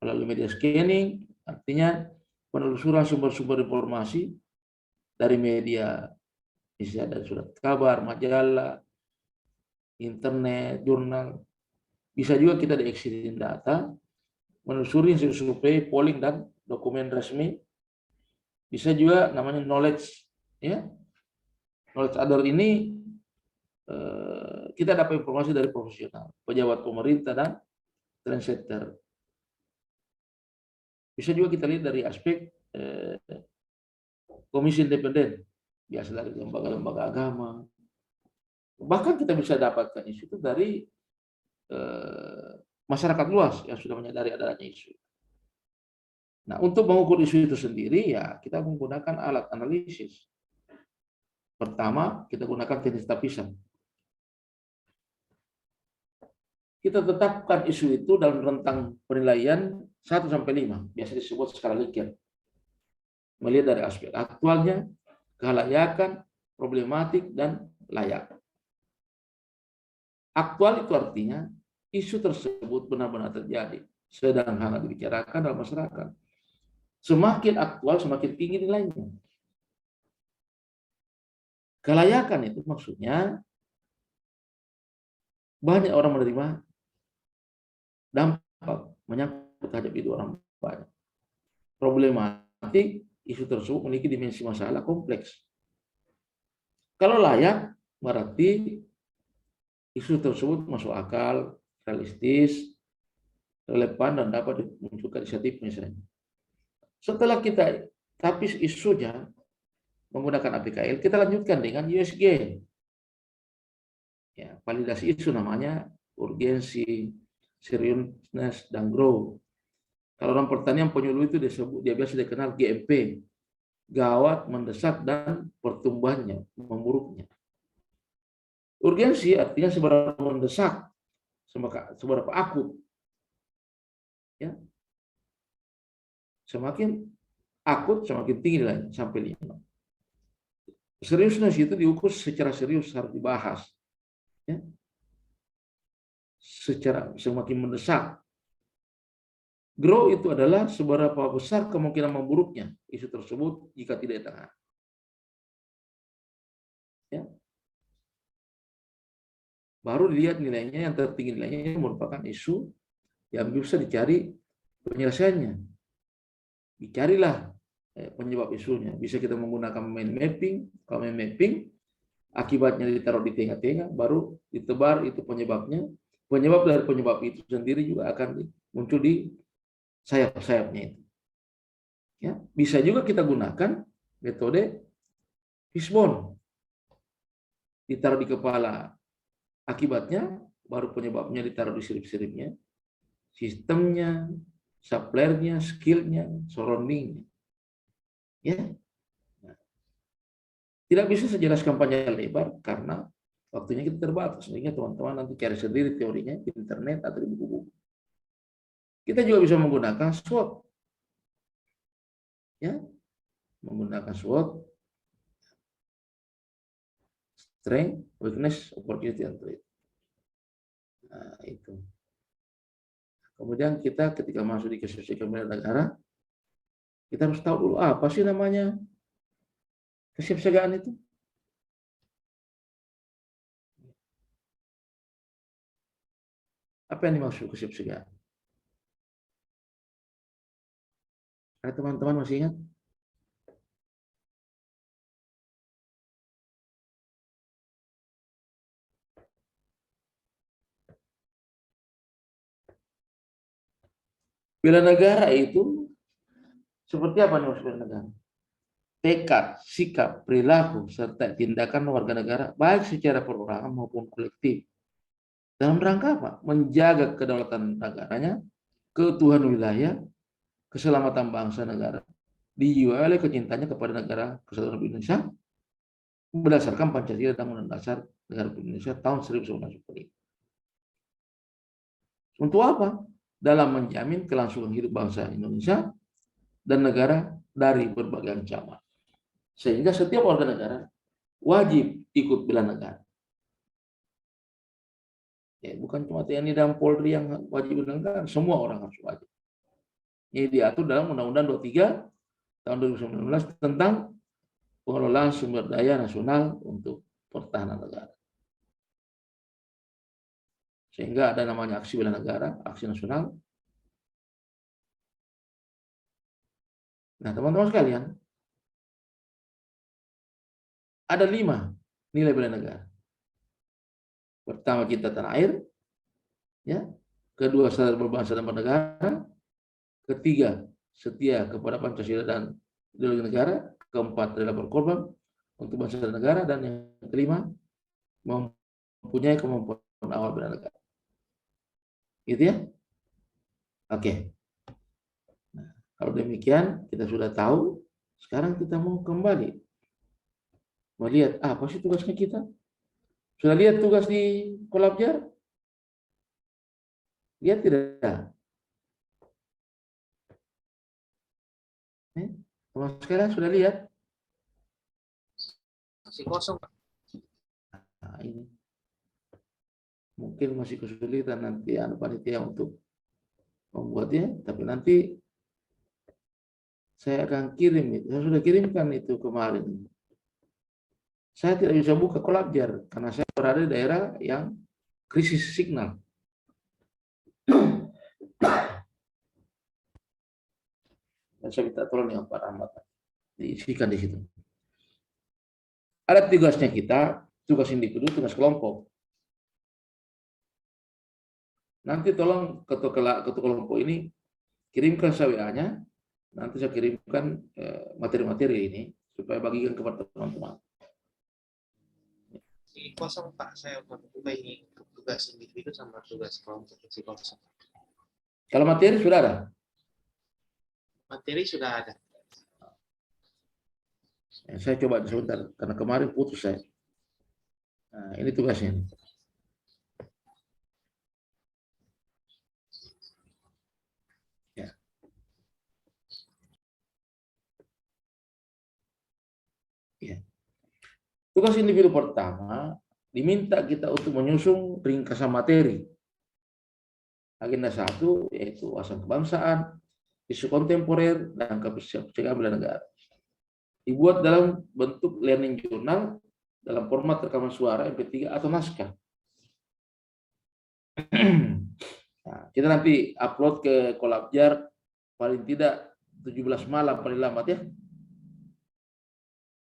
melalui media scanning, artinya penelusuran sumber-sumber informasi dari media, misalnya dari surat kabar, majalah, internet, jurnal. Bisa juga kita diaksirin data, menelusuri survei, polling, dan dokumen resmi. Bisa juga namanya knowledge, ya. Knowledge other ini kita dapat informasi dari profesional, pejabat pemerintah, dan trendsetter. Bisa juga kita lihat dari aspek komisi independen, biasa dari lembaga-lembaga agama. Bahkan kita bisa dapatkan isu itu dari masyarakat luas yang sudah menyadari adanya isu. Nah, untuk mengukur isu itu sendiri, ya kita menggunakan alat analisis. Pertama, kita gunakan teknik tapisan. Kita tetapkan isu itu dalam rentang penilaian 1 sampai 5, biasa disebut skala Likert. melihat dari aspek aktualnya, kelayakan, problematik, dan layak. Aktual itu artinya isu tersebut benar-benar terjadi, sedang hangat dibicarakan dalam masyarakat. Semakin aktual, semakin tinggi nilainya. Kelayakan itu maksudnya banyak orang menerima dampak menyangkut terhadap hidup orang banyak. Problematik, isu tersebut memiliki dimensi masalah kompleks. Kalau layak, berarti isu tersebut masuk akal, realistis, relevan, dan dapat dimunculkan inisiatif misalnya. Setelah kita tapis isunya menggunakan APKL, kita lanjutkan dengan USG. Ya, validasi isu namanya urgensi, seriousness, dan grow. Kalau orang pertanian penyuluh itu dia biasa dikenal GMP, gawat, mendesak, dan pertumbuhannya, memburuknya. Urgensi artinya seberapa mendesak, seberapa akut. Ya. Semakin akut, semakin tinggi nilainya, sampai 5. Seriusness itu diukur secara serius, harus dibahas. Ya. Secara semakin mendesak. Grow itu adalah seberapa besar kemungkinan memburuknya isu tersebut jika tidak ditangani. Ya. Baru dilihat nilainya, yang tertinggi nilainya merupakan isu yang bisa dicari penyelesaiannya. Dicarilah penyebab isunya. Bisa kita menggunakan mind mapping. Kalau mind mapping, akibatnya ditaruh di tengah-tengah, baru ditebar itu penyebabnya. Penyebab dari penyebab itu sendiri juga akan muncul di sayap-sayapnya itu. Ya, bisa juga kita gunakan metode fishbone. Ditaruh di kepala, akibatnya baru penyebabnya ditaruh di sirip-siripnya, sistemnya, suppliernya, skillnya, surroundingnya. Ya, tidak bisa saya jelaskan panjang lebar karena waktunya kita terbatas. Sehingga teman-teman nanti cari sendiri teorinya di internet atau di buku-buku. Kita juga bisa menggunakan SWOT. Ya, menggunakan SWOT, strength, weakness, opportunity, and threat. Nah, itu. Kemudian kita ketika masuk di kesiapsiagaan bela negara, kita harus tahu dulu apa sih namanya kesiapsiagaan itu. Apa yang dimaksud kesiapsiagaan? Ada teman-teman masih ingat? Bela negara itu seperti apa nih maksud bela negara? Tekad, sikap, perilaku, serta tindakan warga negara baik secara perorangan maupun kolektif. Dalam rangka apa? Menjaga kedaulatan negaranya, keutuhan wilayah, keselamatan bangsa negara, dijiwai oleh kecintanya kepada negara kesatuan Republik Indonesia berdasarkan Pancasila dan Undang-Undang Dasar Negara Republik Indonesia tahun 1945. Untuk apa? Dalam menjamin kelangsungan hidup bangsa Indonesia dan negara dari berbagai ancaman. Sehingga setiap warga negara wajib ikut bela negara. Ya, bukan cuma TNI dan Polri yang wajib bela negara, semua orang harus wajib. Ini diatur dalam Undang-Undang 23 tahun 2019 tentang pengelolaan sumber daya nasional untuk pertahanan negara. Sehingga ada namanya aksi bela negara, aksi nasional. Nah, teman-teman sekalian, ada 5 nilai bela negara. Pertama, kita tanah air. Ya. Kedua, sadar berbangsa dan bernegara. Ketiga, setia kepada Pancasila dan ideologi negara. Keempat, rela berkorban untuk bangsa dan negara. Dan yang kelima, mempunyai kemampuan awal bela negara. Gitu ya? Oke. Nah, kalau demikian, kita sudah tahu. Sekarang kita mau kembali melihat apa sih tugasnya kita. Sudah lihat tugas di Kolabjar? Lihat tidak? Teman sekalian sudah lihat? Masih kosong, Pak. Nah, ini mungkin masih kesulitan nanti panitia untuk membuatnya, tapi nanti saya akan kirim. Saya sudah kirimkan itu kemarin. Saya tidak bisa buka Collabjar karena saya berada di daerah yang krisis signal. Dan saya minta tolong dengan Pak Rahmat diisikan di situ. Ada tugasnya kita, tugas individu, tugas kelompok. Nanti tolong ketua kelompok ini kirimkan WA-nya, nanti saya kirimkan materi-materi ini supaya bagikan kepada teman-teman. Masih kosong, Pak. Saya ini tugas individu sama tugas kelompok masih kosong. Kalau materi sudah ada? Materi sudah ada. Saya coba sebentar, karena kemarin putus saya. Nah, ini tugasnya. Ya. Ya. Tugas individu pertama, diminta kita untuk menyusun ringkasan materi. Agenda 1, yaitu wawasan kebangsaan, isu kontemporer, dan kebijakan bela negara. Dibuat dalam bentuk learning journal dalam format rekaman suara MP3 atau naskah. Nah, kita nanti upload ke Collabjar paling tidak 17 malam paling lambat ya.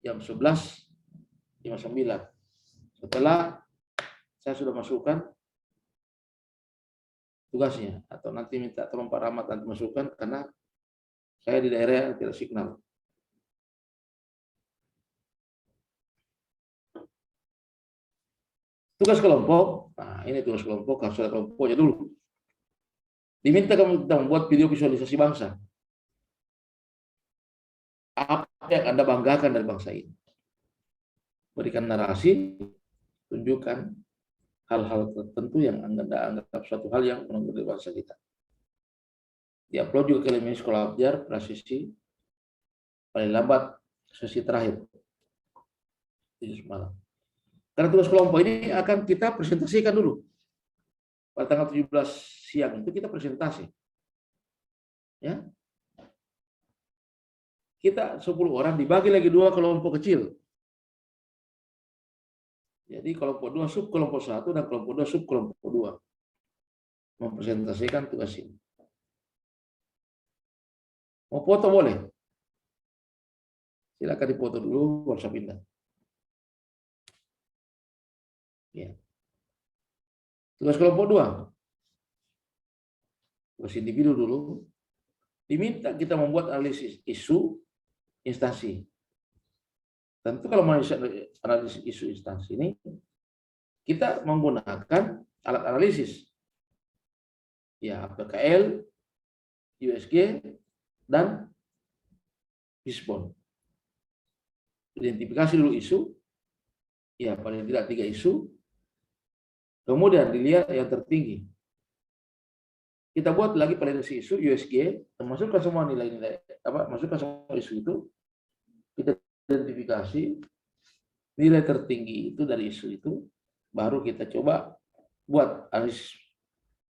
Jam 11.59. Setelah saya sudah masukkan tugasnya, atau nanti minta tolong Pak Rahmat nanti masukkan karena saya di daerah yang tidak signal. Tugas kelompok, nah ini tugas kelompok, harus ada kelompoknya dulu. Diminta kamu membuat video visualisasi bangsa. Apa yang Anda banggakan dari bangsa ini? Berikan narasi, tunjukkan hal-hal tertentu yang Anda anggap suatu hal yang menurut bangsa kita. Diupload juga ke Lemnis Collabjar pada sesi paling lambat sesi terakhir 7 malam. Karena tugas kelompok ini akan kita presentasikan dulu. Pada tanggal 17 siang itu kita presentasi. Ya. Kita 10 orang dibagi lagi 2 kelompok kecil. Jadi kelompok 2 sub kelompok 1 dan kelompok 2 sub kelompok 2. Mempresentasikan tugas ini. Mau foto boleh. Silakan dipoto dulu, baru saya pindah. Ya. Tugas kelompok 2. Tugas individu dulu. Diminta kita membuat analisis isu instansi. Tentu kalau analisis isu instansi ini, kita menggunakan alat analisis. Ya, PKL, USG, dan Fishbone. Identifikasi dulu isu. Ya, paling tidak 3 isu. Kemudian dilihat yang tertinggi. Kita buat lagi validasi isu USG, masukkan semua nilai-nilai, masukkan semua isu itu, kita identifikasi nilai tertinggi itu dari isu itu, baru kita coba buat analisis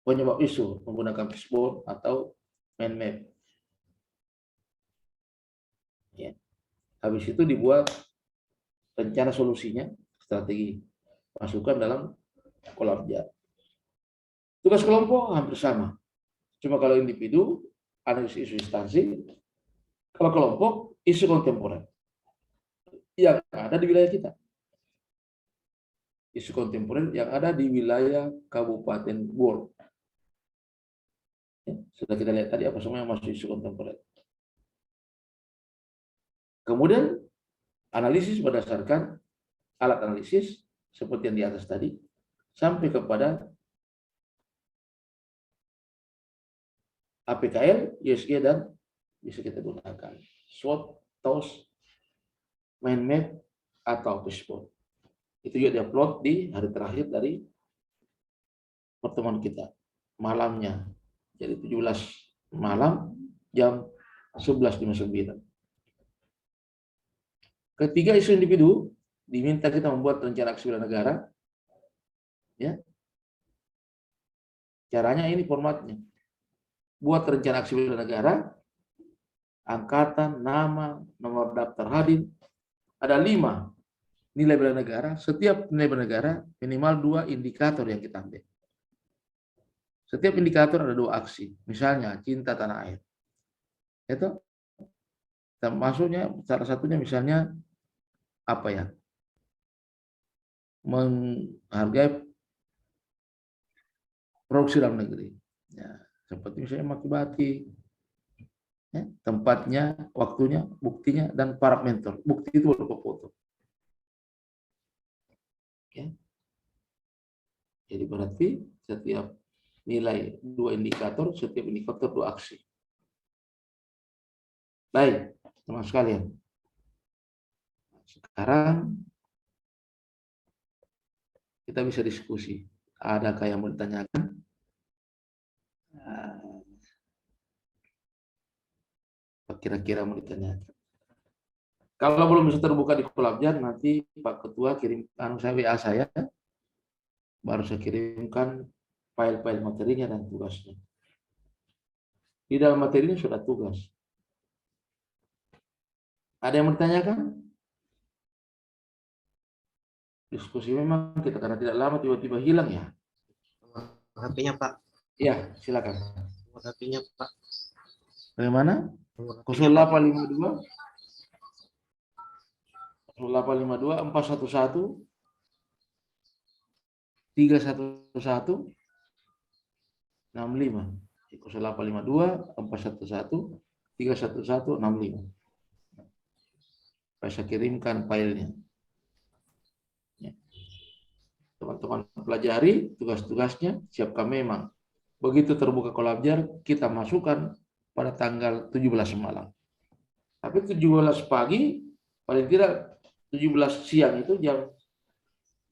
penyebab isu menggunakan Fishbone atau mind map. Ya. Habis itu dibuat rencana solusinya, strategi, masukkan dalam Collabjar. Tugas kelompok hampir sama. Cuma kalau individu, analisis isu instansi. Kalau kelompok, isu kontemporer. Yang ada di wilayah kita. Isu kontemporer yang ada di wilayah Kabupaten Bol. Ya, sudah kita lihat tadi apa semua yang masuk isu kontemporer. Kemudian, analisis berdasarkan alat analisis, seperti yang di atas tadi, sampai kepada APKL, USG, dan bisa kita gunakan SWOT, TOS, mind map, atau Fishbone. Itu juga diupload di hari terakhir dari pertemuan kita, malamnya. Jadi 17 malam, jam 11.59. Ketiga, isu individu diminta kita membuat rencana aksi bela negara. Ya. Caranya ini formatnya. Buat rencana aksi bela negara, angkatan, nama, nomor daftar hadir. Ada 5 nilai bela negara. Setiap nilai bela negara minimal 2 indikator yang kita ambil. Setiap indikator ada 2 aksi. Misalnya cinta tanah air. Itu termasuknya salah satunya misalnya apa ya? Menghargai produksi dalam negeri. Ya, seperti misalnya maki batik. Ya, tempatnya, waktunya, buktinya, dan para mentor. Bukti itu berupa foto. Ya. Jadi berarti setiap nilai 2 indikator, setiap indikator 2 aksi. Baik, teman sekalian. Sekarang kita bisa diskusi. Adakah yang mau ditanyakan? Kira-kira mau ditanyakan. Kalau belum bisa terbuka di Kolabjar, nanti Pak Ketua kirim saya WA saya, baru saya kirimkan file-file materinya dan tugasnya. Di dalam materi ini sudah tugas. Ada yang mau ditanyakan? Diskusi memang kita karena tidak lama tiba-tiba hilang ya. HP-nya Pak. Iya, silakan. HP-nya Pak. Bagaimana? 0852 0852 411 311 65. 0852 411 311 65. Saya kirimkan filenya. Teman-teman pelajari tugas-tugasnya, siapkan memang. Begitu terbuka Kolabjar, kita masukkan pada tanggal 17 malam. Tapi 17 pagi, paling tidak 17 siang itu jam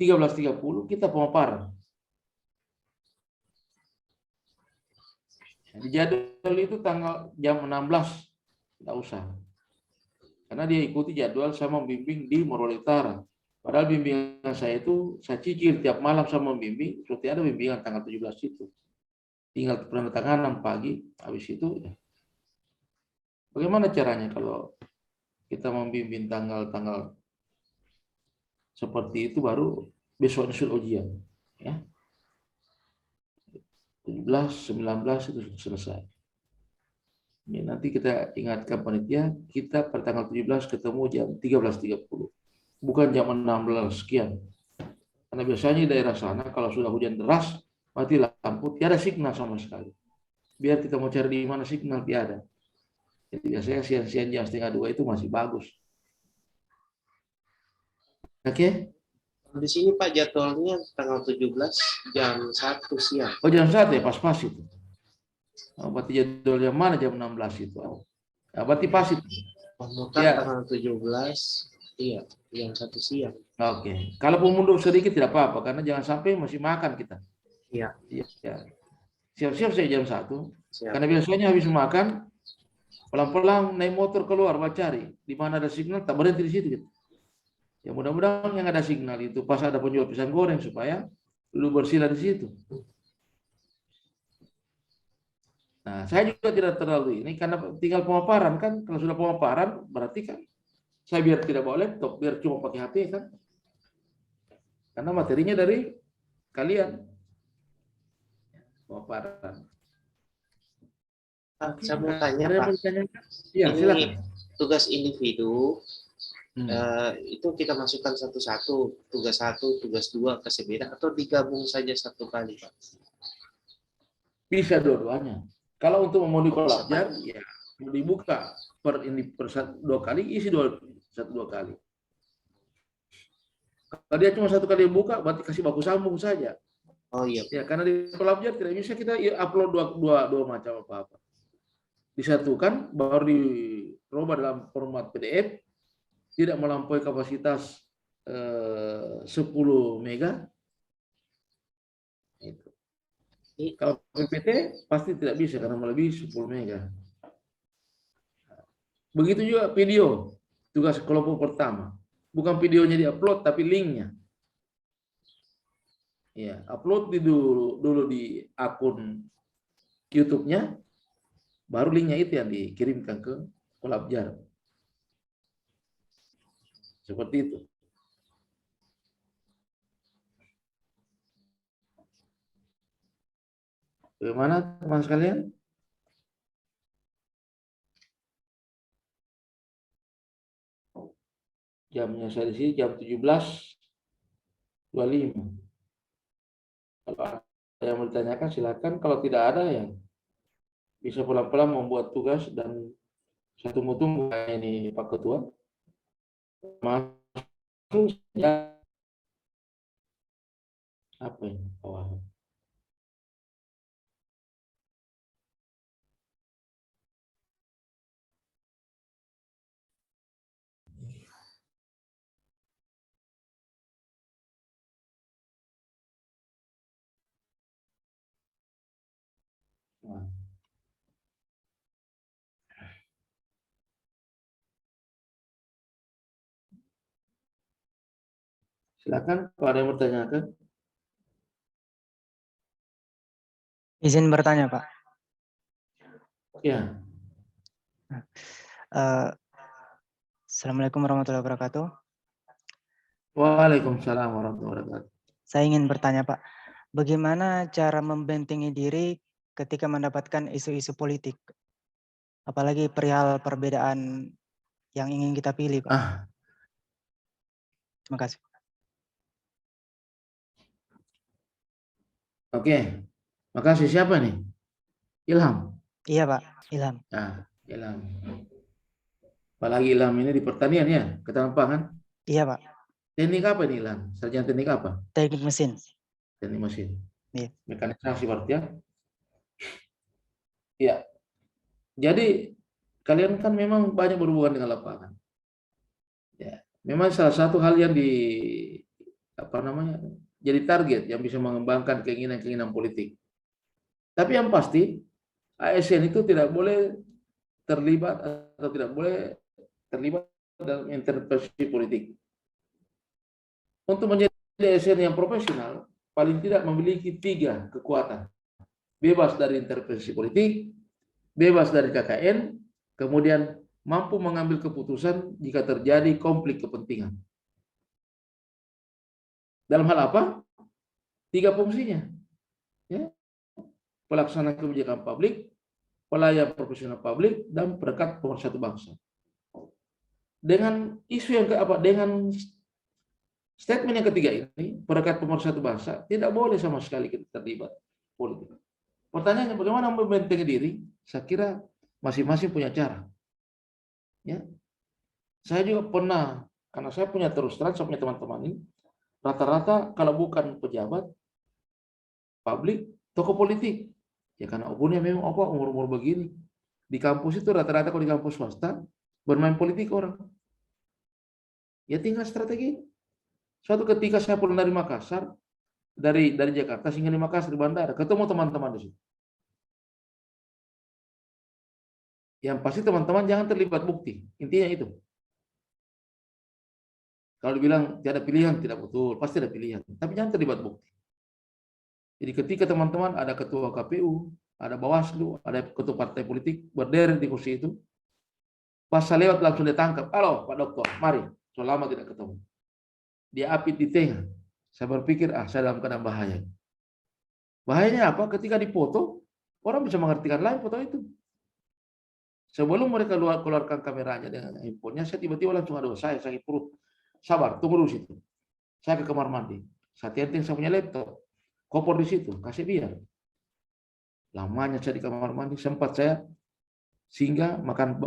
13.30 kita pemaparan. Di jadwal itu tanggal jam 16, tidak usah. Karena dia ikuti jadwal sama membimbing di Morowali Utara. Padahal bimbingan saya itu, saya cicil tiap malam sama membimbing, seperti ada bimbingan tanggal 17 itu. Tinggal penandatanganan pagi, habis itu ya. Bagaimana caranya kalau kita membimbing tanggal-tanggal seperti itu baru besok sudah ujian. Ya. 17, 19 itu sudah selesai. Ini nanti kita ingatkan panitia, kita pada tanggal 17 ketemu jam 13.30. Bukan jam 16 sekian. Karena biasanya di daerah sana kalau sudah hujan deras, mati lampu, tiada signal sama sekali. Biar kita mau cari di mana signal tiada. Jadi biasanya siang-siang jam 1:30 itu masih bagus. Oke? Di sini Pak jadwalnya tanggal 17 jam 1 siang. Oh jam 1 ya, pas-pas itu. Oh, berarti jadwal yang mana jam 16 itu? Ya, berarti pas itu. Pemutar Ya. tanggal 17, iya, jam 1 siang. Oke. Kalau mundur sedikit tidak apa-apa, karena jangan sampai masih makan kita. Iya. Ya. Siap-siap saya jam 1. Siap. Karena biasanya habis makan, pelan-pelan naik motor keluar, cari di mana ada signal, tak berhenti di situ. Gitu. Ya mudah-mudahan yang ada signal itu pas ada penjual pisang goreng supaya lu bersila di situ. Nah, saya juga tidak terlalu ini karena tinggal pemaparan kan, kalau sudah pemaparan berarti kan saya biar tidak bawa laptop, biar cuma pakai HP kan. Karena materinya dari kalian. Pemaparan. Saya mau tanya Ada yang Pak. mau ditanyakan? Iya, Ini silakan. tugas individu itu kita masukkan satu-satu, tugas 1, tugas 2 ke sebeda atau digabung saja satu kali Pak? Bisa dua-duanya. Kalau untuk mau di Kolabjar, ya mau dibuka per 2 kali, isi 2 kali. Kalau dia cuma 1 kali buka, berarti kasih baku sambung saja. Oh iya. Ya, karena di Kolabjar tidak bisa kita upload dua macam apa-apa. Disatukan, baru dicoba dalam format PDF, tidak melampaui kapasitas 10 mega. Itu. Kalau PPT pasti tidak bisa karena melebihi 10 mega. Begitu juga video. Tugas kelompok pertama. Bukan videonya di-upload, tapi linknya. Ya, upload dulu di akun YouTube-nya, baru linknya itu yang dikirimkan ke Kolabjar. Seperti itu. Bagaimana teman sekalian? Jamnya saya di sini jam 17.25. Kalau ada yang mau ditanyakan silakan. Kalau tidak ada ya bisa pelan-pelan membuat tugas dan saya tunggu-tunggu ini Pak Ketua. Masuk ya. Apa ini? Oh. Nah. Silakan kalau ada yang bertanyakan. Izin bertanya, Pak. Ya. Assalamualaikum warahmatullahi wabarakatuh. Waalaikumsalam warahmatullahi wabarakatuh. Saya ingin bertanya, Pak, bagaimana cara membentengi diri ketika mendapatkan isu-isu politik? Apalagi perihal perbedaan yang ingin kita pilih, Pak. Terima kasih. Oke. Makasih. Siapa nih? Ilham. Iya, Pak. Ilham. Nah, Ilham. Apalagi Ilham ini di pertanian ya, ketampangan. Iya, Pak. Teknik apa ini Ilham? Sarjana teknik apa? Teknik mesin. Teknik mesin. Iya. Mekanisasi berarti ya. Iya. Jadi kalian kan memang banyak berhubungan dengan lapangan. Ya, memang salah satu hal yang jadi target yang bisa mengembangkan keinginan-keinginan politik. Tapi yang pasti ASN itu tidak boleh terlibat atau tidak boleh terlibat dalam intervensi politik. Untuk menjadi ASN yang profesional, paling tidak memiliki 3 kekuatan. Bebas dari intervensi politik, bebas dari KKN, kemudian mampu mengambil keputusan jika terjadi konflik kepentingan. Dalam hal apa? 3 fungsinya. Ya. Pelaksana kebijakan publik, pelayan profesional publik, dan perekat pemersatu bangsa. Dengan isu yang dengan statement yang ketiga ini, perekat pemersatu bangsa, tidak boleh sama sekali kita terlibat politik. Pertanyaannya bagaimana membentengi diri? Saya kira masing-masing punya cara. Ya. Saya juga pernah, karena saya punya terus terang, saya punya teman-teman ini, rata-rata kalau bukan pejabat, publik, tokoh politik. Ya karena umurnya memang umur-umur begini. Di kampus itu rata-rata kalau di kampus swasta, bermain politik orang. Ya tinggal strategi. Suatu ketika saya pulang dari Makassar, dari Jakarta sehingga di Makassar di bandara, ketemu teman-teman di situ. Yang pasti teman-teman jangan terlibat bukti. Intinya itu. Kalau dibilang tidak ada pilihan, tidak betul. Pasti ada pilihan. Tapi jangan terlibat bukti. Jadi ketika teman-teman ada ketua KPU, ada Bawaslu, ada ketua partai politik, berdiri di kursi itu, pas saya lewat langsung ditangkap. Halo Pak Dokter, mari. Sudah lama tidak ketemu. Dia apit di tengah. Saya berpikir, saya dalam keadaan bahaya. Bahayanya apa? Ketika dipoto, orang bisa mengartikan lain foto itu. Sebelum mereka keluarkan kameranya dengan handphonenya, saya tiba-tiba langsung ada saya sakit perut. Sabar, tunggu dulu situ. Saya ke kamar mandi. Saya tenting saya punya laptop. Koper di situ, kasih biar. Lamanya saya di kamar mandi, sempat saya singgah makan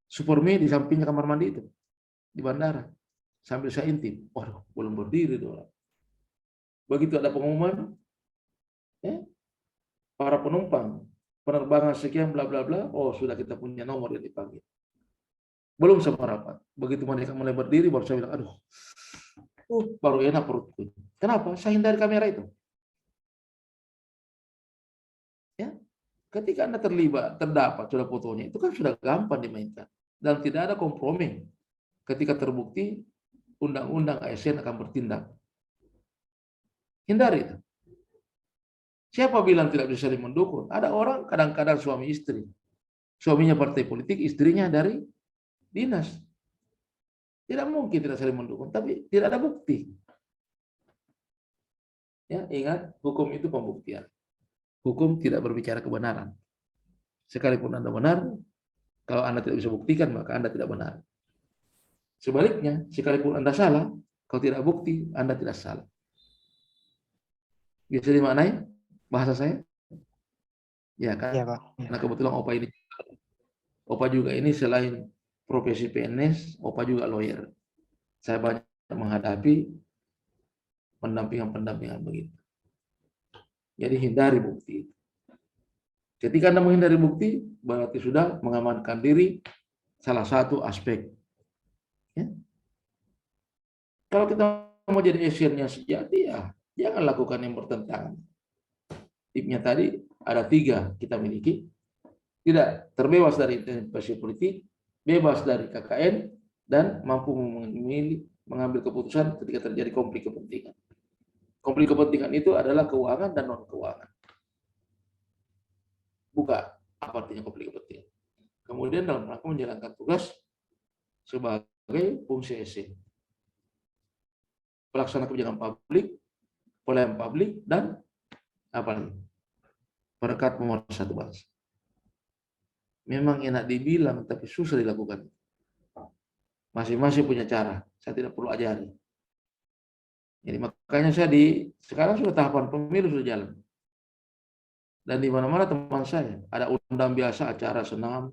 super mie di sampingnya kamar mandi itu di bandara. Sambil saya intip, waduh, belum berdiri doang. Begitu ada pengumuman, para penumpang penerbangan sekian bla bla bla, oh sudah kita punya nomor yang dipanggil. Belum separapat. Begitu mereka mulai berdiri, baru saya bilang, aduh, baru enak perutku. Kenapa? Saya hindari kamera itu. Ya, ketika Anda terdapat sudah fotonya, itu kan sudah gampang dimainkan. dan tidak ada kompromi ketika terbukti undang-undang ASN akan bertindak. Hindari itu. Siapa bilang tidak bisa saling mendukung? Ada orang kadang-kadang suami istri. Suaminya partai politik, istrinya dari dinas. Tidak mungkin tidak saling mendukung, tapi tidak ada bukti. Ya, ingat, hukum itu pembuktian. Hukum tidak berbicara kebenaran. Sekalipun Anda benar, kalau Anda tidak bisa buktikan, maka Anda tidak benar. Sebaliknya, sekalipun Anda salah, kalau tidak bukti, Anda tidak salah. Bisa dimaknai bahasa saya? Ya kan? Iya, Pak. Nah, kebetulan Opa juga ini selain profesi PNS, Opa juga lawyer. Saya banyak menghadapi pendampingan begitu. Jadi hindari bukti. Ketika Anda menghindari bukti, berarti sudah mengamankan diri salah satu aspek. Ya. Kalau kita mau jadi ASN-nya sejati, ya jangan lakukan yang bertentangan. Tipnya tadi ada 3 kita miliki. Tidak terbebas dari intervensi politik, bebas dari KKN, dan mampu memilih mengambil keputusan ketika terjadi konflik kepentingan. Konflik kepentingan itu adalah keuangan dan non-keuangan. Buka apa artinya konflik kepentingan. Kemudian dalam rangka menjalankan tugas sebagai fungsi ASN. Pelaksana kebijakan publik, pelayan publik, dan apa lagi? Perekat pemersatu bangsa. Memang enak dibilang, tapi susah dilakukan. Masing-masing punya cara. Saya tidak perlu ajari. Jadi makanya saya sekarang sudah tahapan pemilu sudah jalan. Dan di mana-mana teman saya ada undang biasa, acara senam,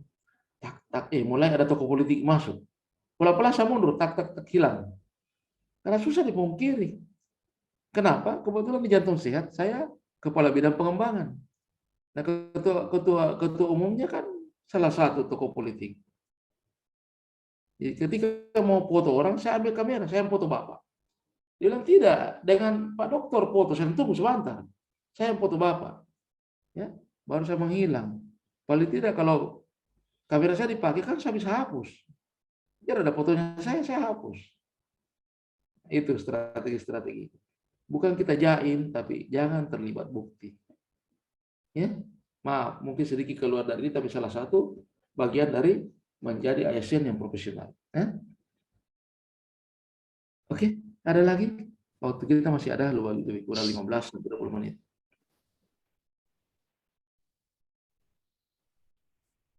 mulai ada tokoh politik masuk. Pola-pola saya mundur, tak hilang. Karena susah dipungkiri. Kenapa? Kebetulan di Jantung Sehat saya kepala bidang pengembangan. Nah, ketua umumnya kan salah satu tokoh politik. Jadi ketika mau foto orang, saya ambil kamera, saya foto Bapak. Dia bilang tidak, dengan Pak Dokter foto, saya tunggu sebentar. Saya foto Bapak. Ya, baru saya menghilang. Paling tidak kalau kamera saya dipakai kan saya bisa hapus. Biar ada fotonya saya hapus. Itu strategi-strategi. Bukan kita jaim, tapi jangan terlibat bukti. Ya, maaf, mungkin sedikit keluar dari ini, tapi salah satu bagian dari menjadi ASN yang profesional. Oke, ada lagi? Waktu kita masih ada lebih kurang 15-20 menit.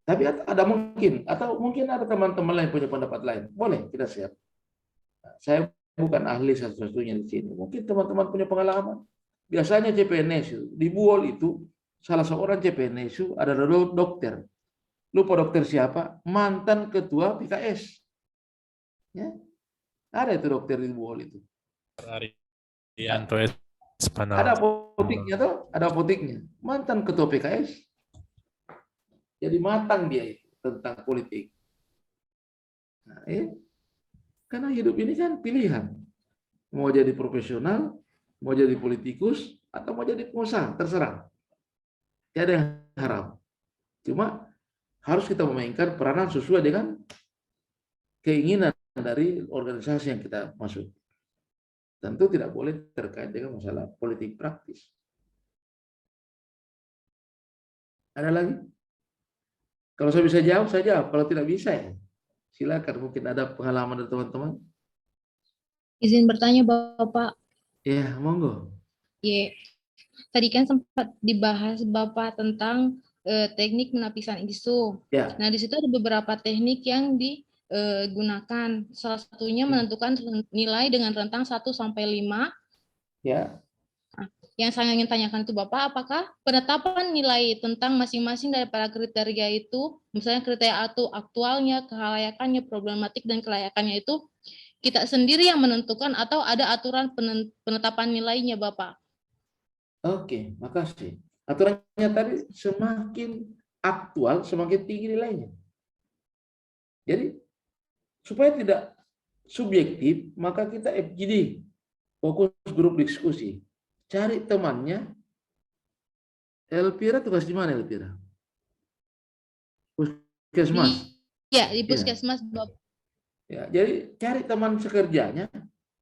Tapi ada mungkin, atau mungkin ada teman-teman lain punya pendapat lain. Boleh, kita siap. Saya bukan ahli satu-satunya di sini. Mungkin teman-teman punya pengalaman. Biasanya CPNS di Buol itu, salah seorang CPNS itu adalah dokter. Lupa dokter siapa? Mantan ketua PKS. Ya. Ada itu dokter di Buol itu. Ada apoteknya tuh, ada apoteknya. Mantan ketua PKS. Jadi matang dia itu tentang politik. Nah, karena hidup ini kan pilihan. Mau jadi profesional, mau jadi politikus, atau mau jadi pengusaha, terserah. Tidak ada yang haram. Cuma harus kita memainkan peranan sesuai dengan keinginan dari organisasi yang kita masuk. Tentu tidak boleh terkait dengan masalah politik praktis. Ada lagi? Kalau saya bisa jawab, saya jawab. Kalau tidak bisa, ya silakan. Mungkin ada pengalaman dari teman-teman. Izin bertanya, Bapak. Ya, monggo. Tadi kan sempat dibahas Bapak tentang teknik penapisan isu. Ya. Nah, di situ ada beberapa teknik yang digunakan. Salah satunya menentukan nilai dengan rentang 1 sampai 5. Ya. Yang saya ingin tanyakan itu Bapak, apakah penetapan nilai tentang masing-masing daripada kriteria itu, misalnya kriteria aktualnya, kelayakannya, problematik, dan kelayakannya itu, kita sendiri yang menentukan atau ada aturan penetapan nilainya Bapak? Oke, makasih. Aturannya tadi semakin aktual, semakin tinggi nilainya. Jadi, supaya tidak subjektif, maka kita FGD, fokus grup diskusi. Cari temannya. Elvira tugas di mana Elvira? Puskesmas. Ya, di Iya. puskesmas Bapak. Ya, jadi cari teman sekerjanya,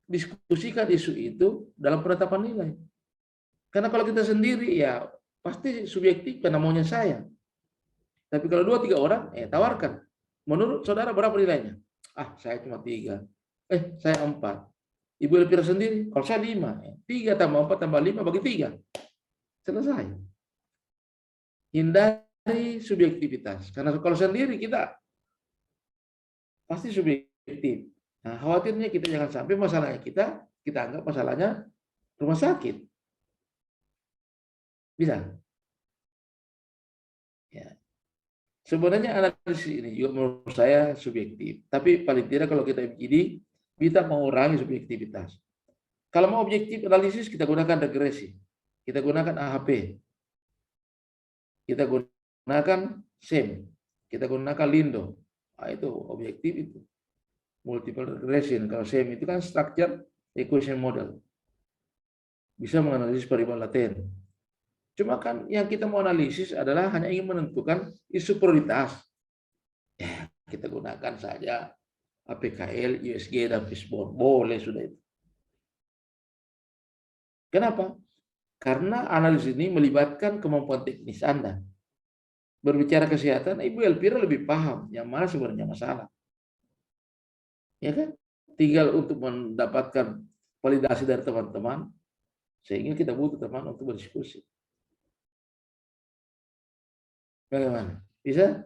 diskusikan isu itu dalam penetapan nilai. Karena kalau kita sendiri ya pasti subjektif karena maunya saya. Tapi kalau 2-3 orang, tawarkan. Menurut saudara berapa nilainya? Ah, saya cuma 3. Saya 4. Ibu Elvira sendiri, kalau saya 5. 3 tambah 4 tambah 5 bagi 3. Selesai. Hindari subjektivitas. Karena kalau sendiri kita pasti subjektif. Nah, khawatirnya kita jangan sampai masalahnya kita anggap masalahnya rumah sakit. Bisa? Ya. Sebenarnya analisis ini juga menurut saya subjektif. Tapi paling tidak kalau kita MGD, kita mengurangi subjektivitas. Kalau mau objektif analisis, kita gunakan regresi. Kita gunakan AHP. Kita gunakan SEM. Kita gunakan Lindo. Nah, itu objektif itu. Multiple regression. Kalau SEM itu kan structure equation model. Bisa menganalisis variabel laten. Cuma kan yang kita mau analisis adalah hanya ingin menentukan isu prioritas. Ya, kita gunakan saja APKL, USG, dan Fishbone. Boleh sudah itu. Kenapa? Karena analisis ini melibatkan kemampuan teknis Anda. Berbicara kesehatan, Ibu Elvira lebih paham yang mana sebenarnya masalah. Ya kan? Tinggal untuk mendapatkan validasi dari teman-teman, sehingga kita butuh teman untuk berdiskusi. Bagaimana? Bisa?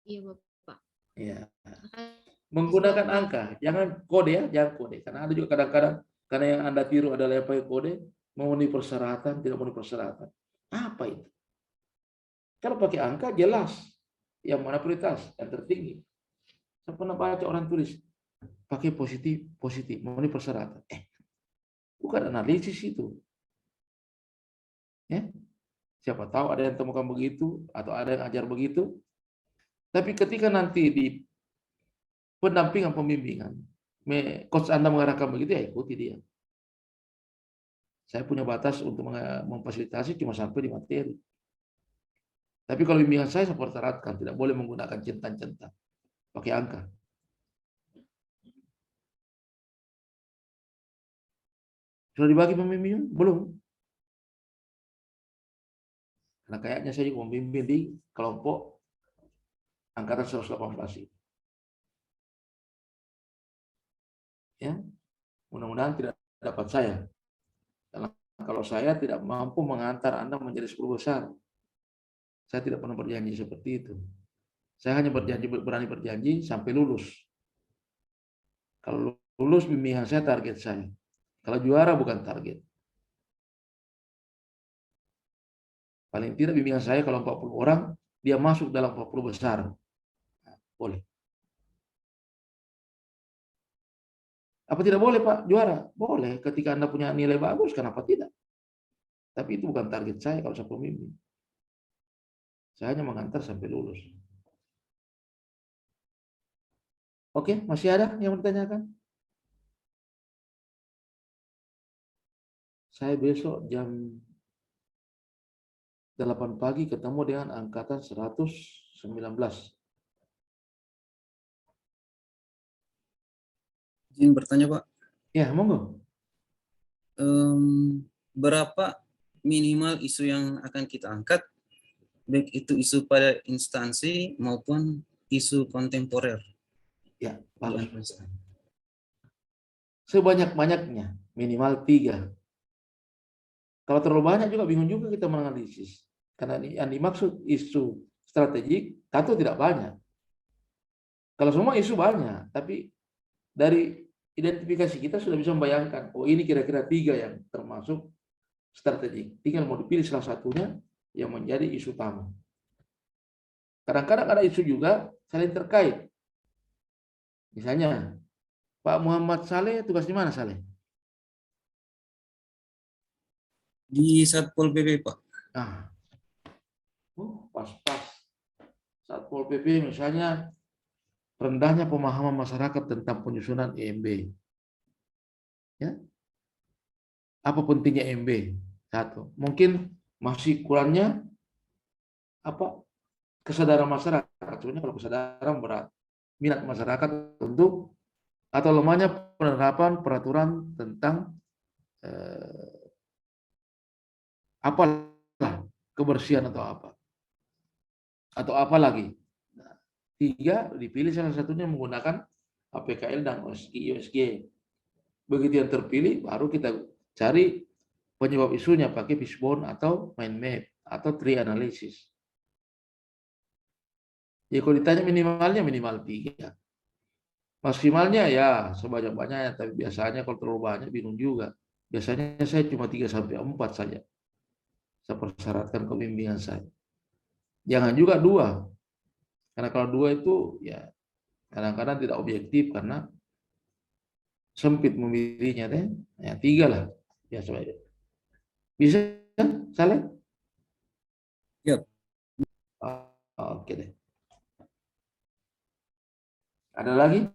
Iya, Bapak. Ya. Menggunakan angka, jangan kode ya, jangan kode. Karena ada juga kadang-kadang, karena yang Anda tiru adalah yang pakai kode, memenuhi persyaratan, tidak memenuhi persyaratan. Apa itu? Kalau pakai angka, jelas. Yang mana prioritas, yang tertinggi. Saya pernah baca orang tulis, pakai positif, memenuhi persyaratan. Bukan analisis itu. Ya. Siapa tahu ada yang temukan begitu, atau ada yang ajar begitu. Tapi ketika nanti di pendampingan pembimbingan, coach Anda mengarahkan begitu, ya ikuti dia. Saya punya batas untuk memfasilitasi cuma sampai di materi. Tapi kalau bimbingan saya pertyaratkan, tidak boleh menggunakan centang-centang. Pakai angka. Sudah dibagi pembimbingan? Belum. Karena kayaknya saya juga membimbing di kelompok angkatan 118. Ya, mudah-mudahan tidak dapat saya. Karena kalau saya tidak mampu mengantar Anda menjadi 10 besar. Saya tidak pernah berjanji seperti itu. Saya hanya berani berjanji sampai lulus. Kalau lulus bimbingan saya target saya. Kalau juara bukan target. Paling tidak bimbingan saya kalau 40 orang, dia masuk dalam 40 besar. Nah, boleh. Apa tidak boleh Pak juara? Boleh. Ketika Anda punya nilai bagus, kenapa tidak? Tapi itu bukan target saya kalau saya pemimpin. Saya hanya mengantar sampai lulus. Oke, masih ada yang ditanyakan? Saya besok jam 8 pagi ketemu dengan angkatan 119. Izin bertanya, Pak. Ya, monggo. Berapa minimal isu yang akan kita angkat, baik itu isu pada instansi maupun isu kontemporer? Ya, bagus. Sebanyak-banyaknya, minimal 3. Kalau terlalu banyak juga bingung juga kita menganalisis. Karena yang dimaksud isu strategik, tentu tidak banyak. Kalau semua isu banyak, tapi dari identifikasi kita sudah bisa membayangkan, oh ini kira-kira 3 yang termasuk strategik. Tinggal mau dipilih salah satunya yang menjadi isu utama. Kadang-kadang ada isu juga saling terkait. Misalnya, Pak Muhammad Saleh tugas di mana Saleh? Di Satpol PP, Pak. Nah, pas-pas. Satpol PP misalnya rendahnya pemahaman masyarakat tentang penyusunan EMB. Ya. Apa pentingnya EMB? 1. Mungkin masih kurangnya kesadaran masyarakat. sebenarnya kalau kesadaran berat, minat masyarakat untuk atau lemahnya penerapan peraturan tentang apalah kebersihan atau apa lagi. Nah, 3 dipilih salah satunya menggunakan APKL dan USG. Begitu yang terpilih baru kita cari penyebab isunya pakai fishbone atau mind map atau tree analysis. Ya kalau ditanya minimalnya minimal 3. Maksimalnya ya sebanyak-banyaknya, tapi biasanya kalau terlalu banyak bingung juga. Biasanya saya cuma 3 sampai 4 saja. Saya persyaratkan pembimbingan saya. Jangan juga 2. Karena kalau 2 itu ya kadang-kadang tidak objektif karena sempit memilihnya deh. Ya 3 lah. Ya sebaik. Bisa Saleh? Yap. Oke deh. Ada lagi?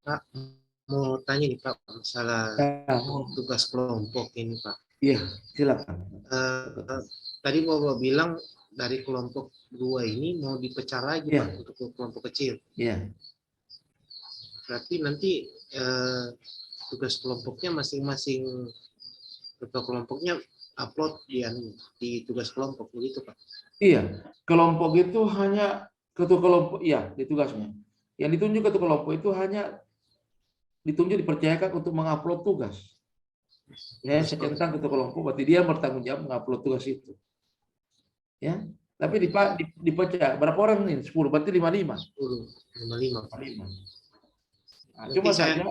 Pak, mau tanya nih Pak, masalah tugas kelompok ini Pak. Iya, silakan. Tadi Bapak bilang dari kelompok 2 ini mau dipecah lagi Pak untuk kelompok kecil. Iya. Berarti nanti tugas kelompoknya masing-masing ketua kelompoknya upload di tugas kelompok begitu Pak? Iya, kelompok itu hanya ketua kelompok, iya di tugasnya. Yang ditunjuk ketua kelompok itu hanya ditunjuk dipercayakan untuk mengupload tugas. Ya, secentang ketua kelompok, berarti dia bertanggung jawab mengupload tugas itu. Ya, tapi dipecah berapa orang nih? 10, berarti 55. 55. Nah, cuma saja,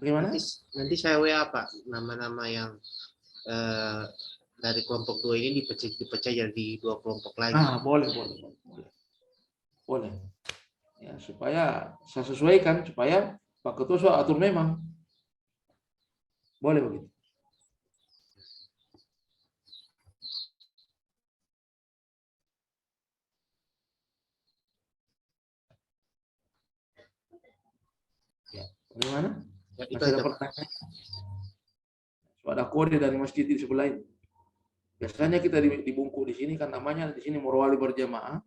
bagaimana? Nanti saya WA Pak, nama-nama yang dari kelompok 2 ini dipecah jadi 2 kelompok lagi. Boleh. Ya, supaya saya sesuaikan, supaya Pak Ketua soal atur memang. Boleh begitu. Ya, bagaimana? Masih ada pertanyaan? Ada kode dari masjid di sebelah ini. Biasanya kita dibungkuk di sini kan namanya di sini morwali berjamaah.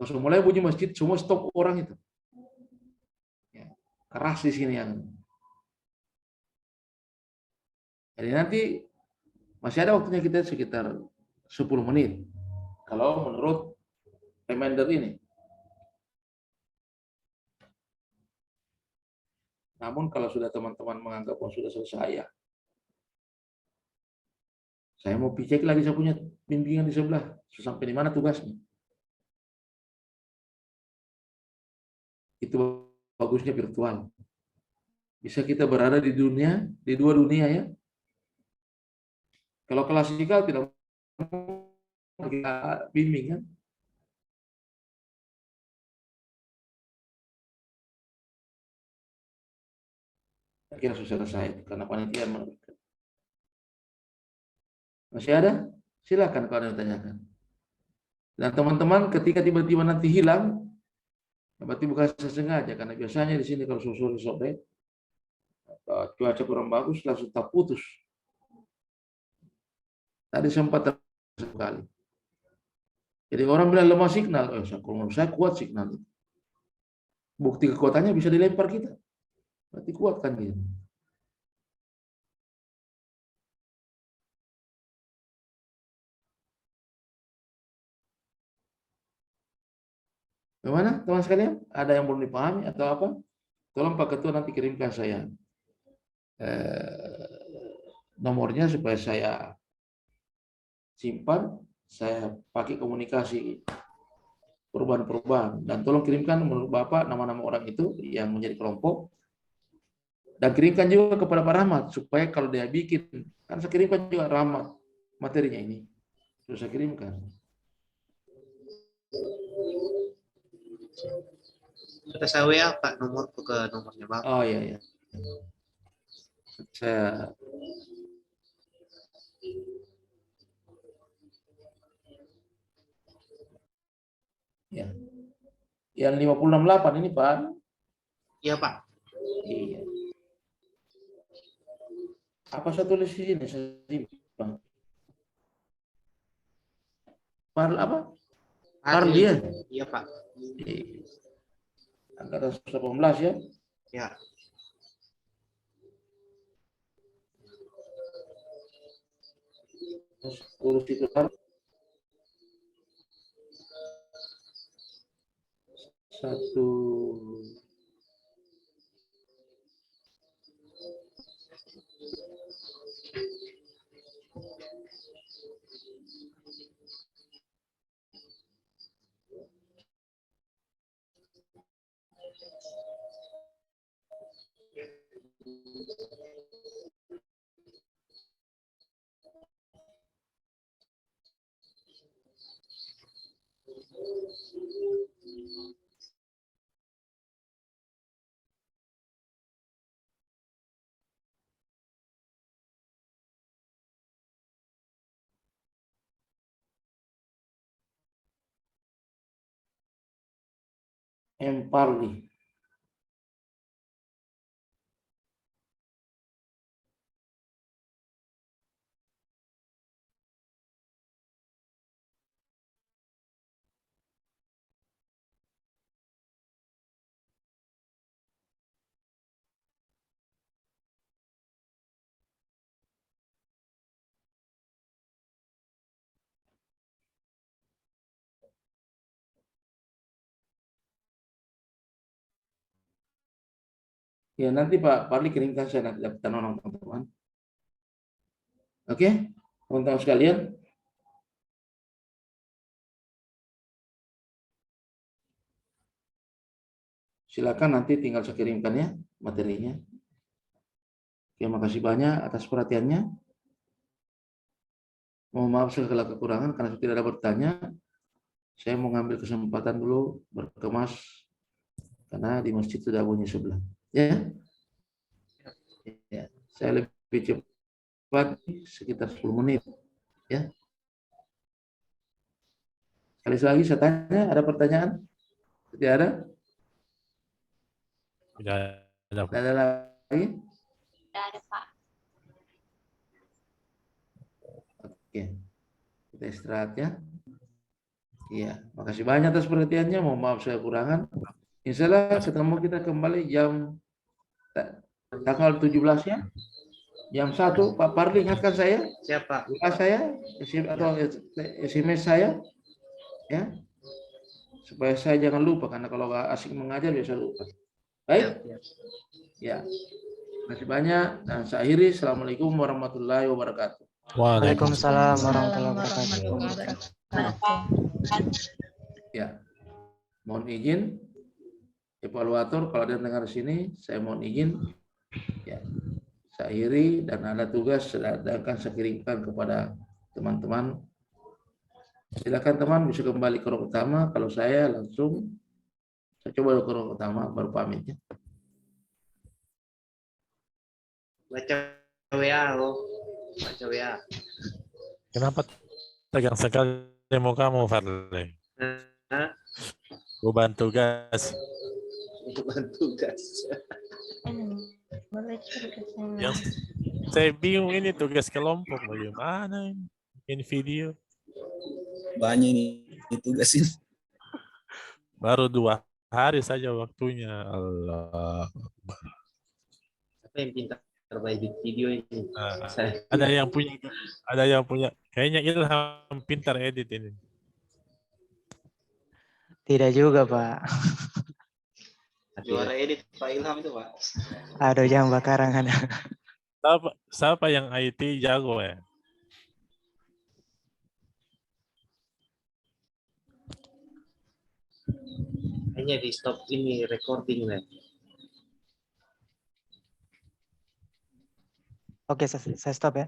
Langsung mulai bunyi masjid, semua stop orang itu. Ya, keras di sini yang. Jadi nanti masih ada waktunya kita sekitar 10 menit. Kalau menurut reminder ini. Namun kalau sudah teman-teman menganggap sudah selesai ya. Saya mau cek lagi saya punya bimbingan di sebelah. Sampai di mana tugasnya. Itu bagusnya virtual. Bisa kita berada di dunia, di 2 dunia ya. Kalau klasikal tidak kita bimbing kan. Kira sudah selesai karena panitia menerbitkan. Masih ada? Silakan kalau ada yang tanyakan. Dan teman-teman ketika tiba-tiba nanti hilang, berarti bukan sengaja karena biasanya di sini kalau sore cuaca kurang bagus langsung tak putus. Tadi sempat sekali. Jadi orang bilang lemah signal, kalau saya kuat signal. Bukti kekuatannya bisa dilempar kita. Berarti kuat kan gitu. Bagaimana teman sekalian? Ada yang belum dipahami atau apa? Tolong Pak Ketua nanti kirimkan saya nomornya supaya saya simpan, saya pakai komunikasi perubahan-perubahan. Dan tolong kirimkan menurut Bapak nama-nama orang itu yang menjadi kelompok. Dan kirimkan juga kepada Pak Rahmat, supaya kalau dia bikin, kan saya kirimkan juga Rahmat materinya ini. Terus saya kirimkan. Kita saya WA Pak nomor ke nomornya Bapak. Oh iya. Saya ya. Yang 568 ini Pak. Iya Pak. Apa saya tulis di sini? Saya simpan. Apa? Parli ya? Iya Pak. Angkatan 18 ya? Ya. Tulis itu kan. Satu. Parli. Ya nanti Pak Parli kirimkan saya nanti daftar orang teman-teman. Oke, teman-teman sekalian. Silakan nanti tinggal saya kirimkan ya materinya. Oke, makasih banyak atas perhatiannya. Mohon maaf segala kekurangan karena saya tidak ada bertanya. Saya mau ngambil kesempatan dulu berkemas karena di masjid sudah bunyi sebelah. Ya, saya lebih cepat sekitar 10 menit. Ya. Sekali lagi saya tanya, ada pertanyaan? Tidak ada? Tidak ada. Tidak ada lagi? Tidak ada, Pak. Oke, kita istirahat ya. Iya, makasih banyak atas perhatiannya. Mohon maaf saya kurangan. Insya Allah ketemu kita kembali jam tanggal 17 ya. Jam 1, Pak Parli ingatkan saya. Siapa? Saya, atau SMS saya. Ya. Supaya saya jangan lupa, karena kalau asik mengajar biasa lupa. Baik? Ya. Terima kasih banyak. Dan saya akhiri. Assalamualaikum warahmatullahi wabarakatuh. Waalaikumsalam warahmatullahi wabarakatuh. Ya, mohon izin evaluator kalau ada yang dengar sini, saya mohon izin ya, saya akhiri dan ada tugas sedangkan saya kirimkan kepada teman-teman. Silakan teman bisa kembali ke ruang utama. Kalau saya langsung saya coba ke ruang utama baru pamit ya. Baca WA loh. Baca WA. Kenapa tegang sekali kamu, Farli? Beban tugas. Beban tugas. Yang saya bingung ini tugas kelompok bagaimana ini video. Banyak ini tugasin. Baru 2 hari saja waktunya. Allah. Siapa yang pintar edit video ini? Ada yang punya. Kayaknya Ilham pintar edit ini. Tidak juga, Pak. Juara edit Pak Ilham itu, Pak. Aduh, jangan bakarangan. Siapa yang IT jago ya? Hanya di stop ini recording lah. Oke, saya stop ya.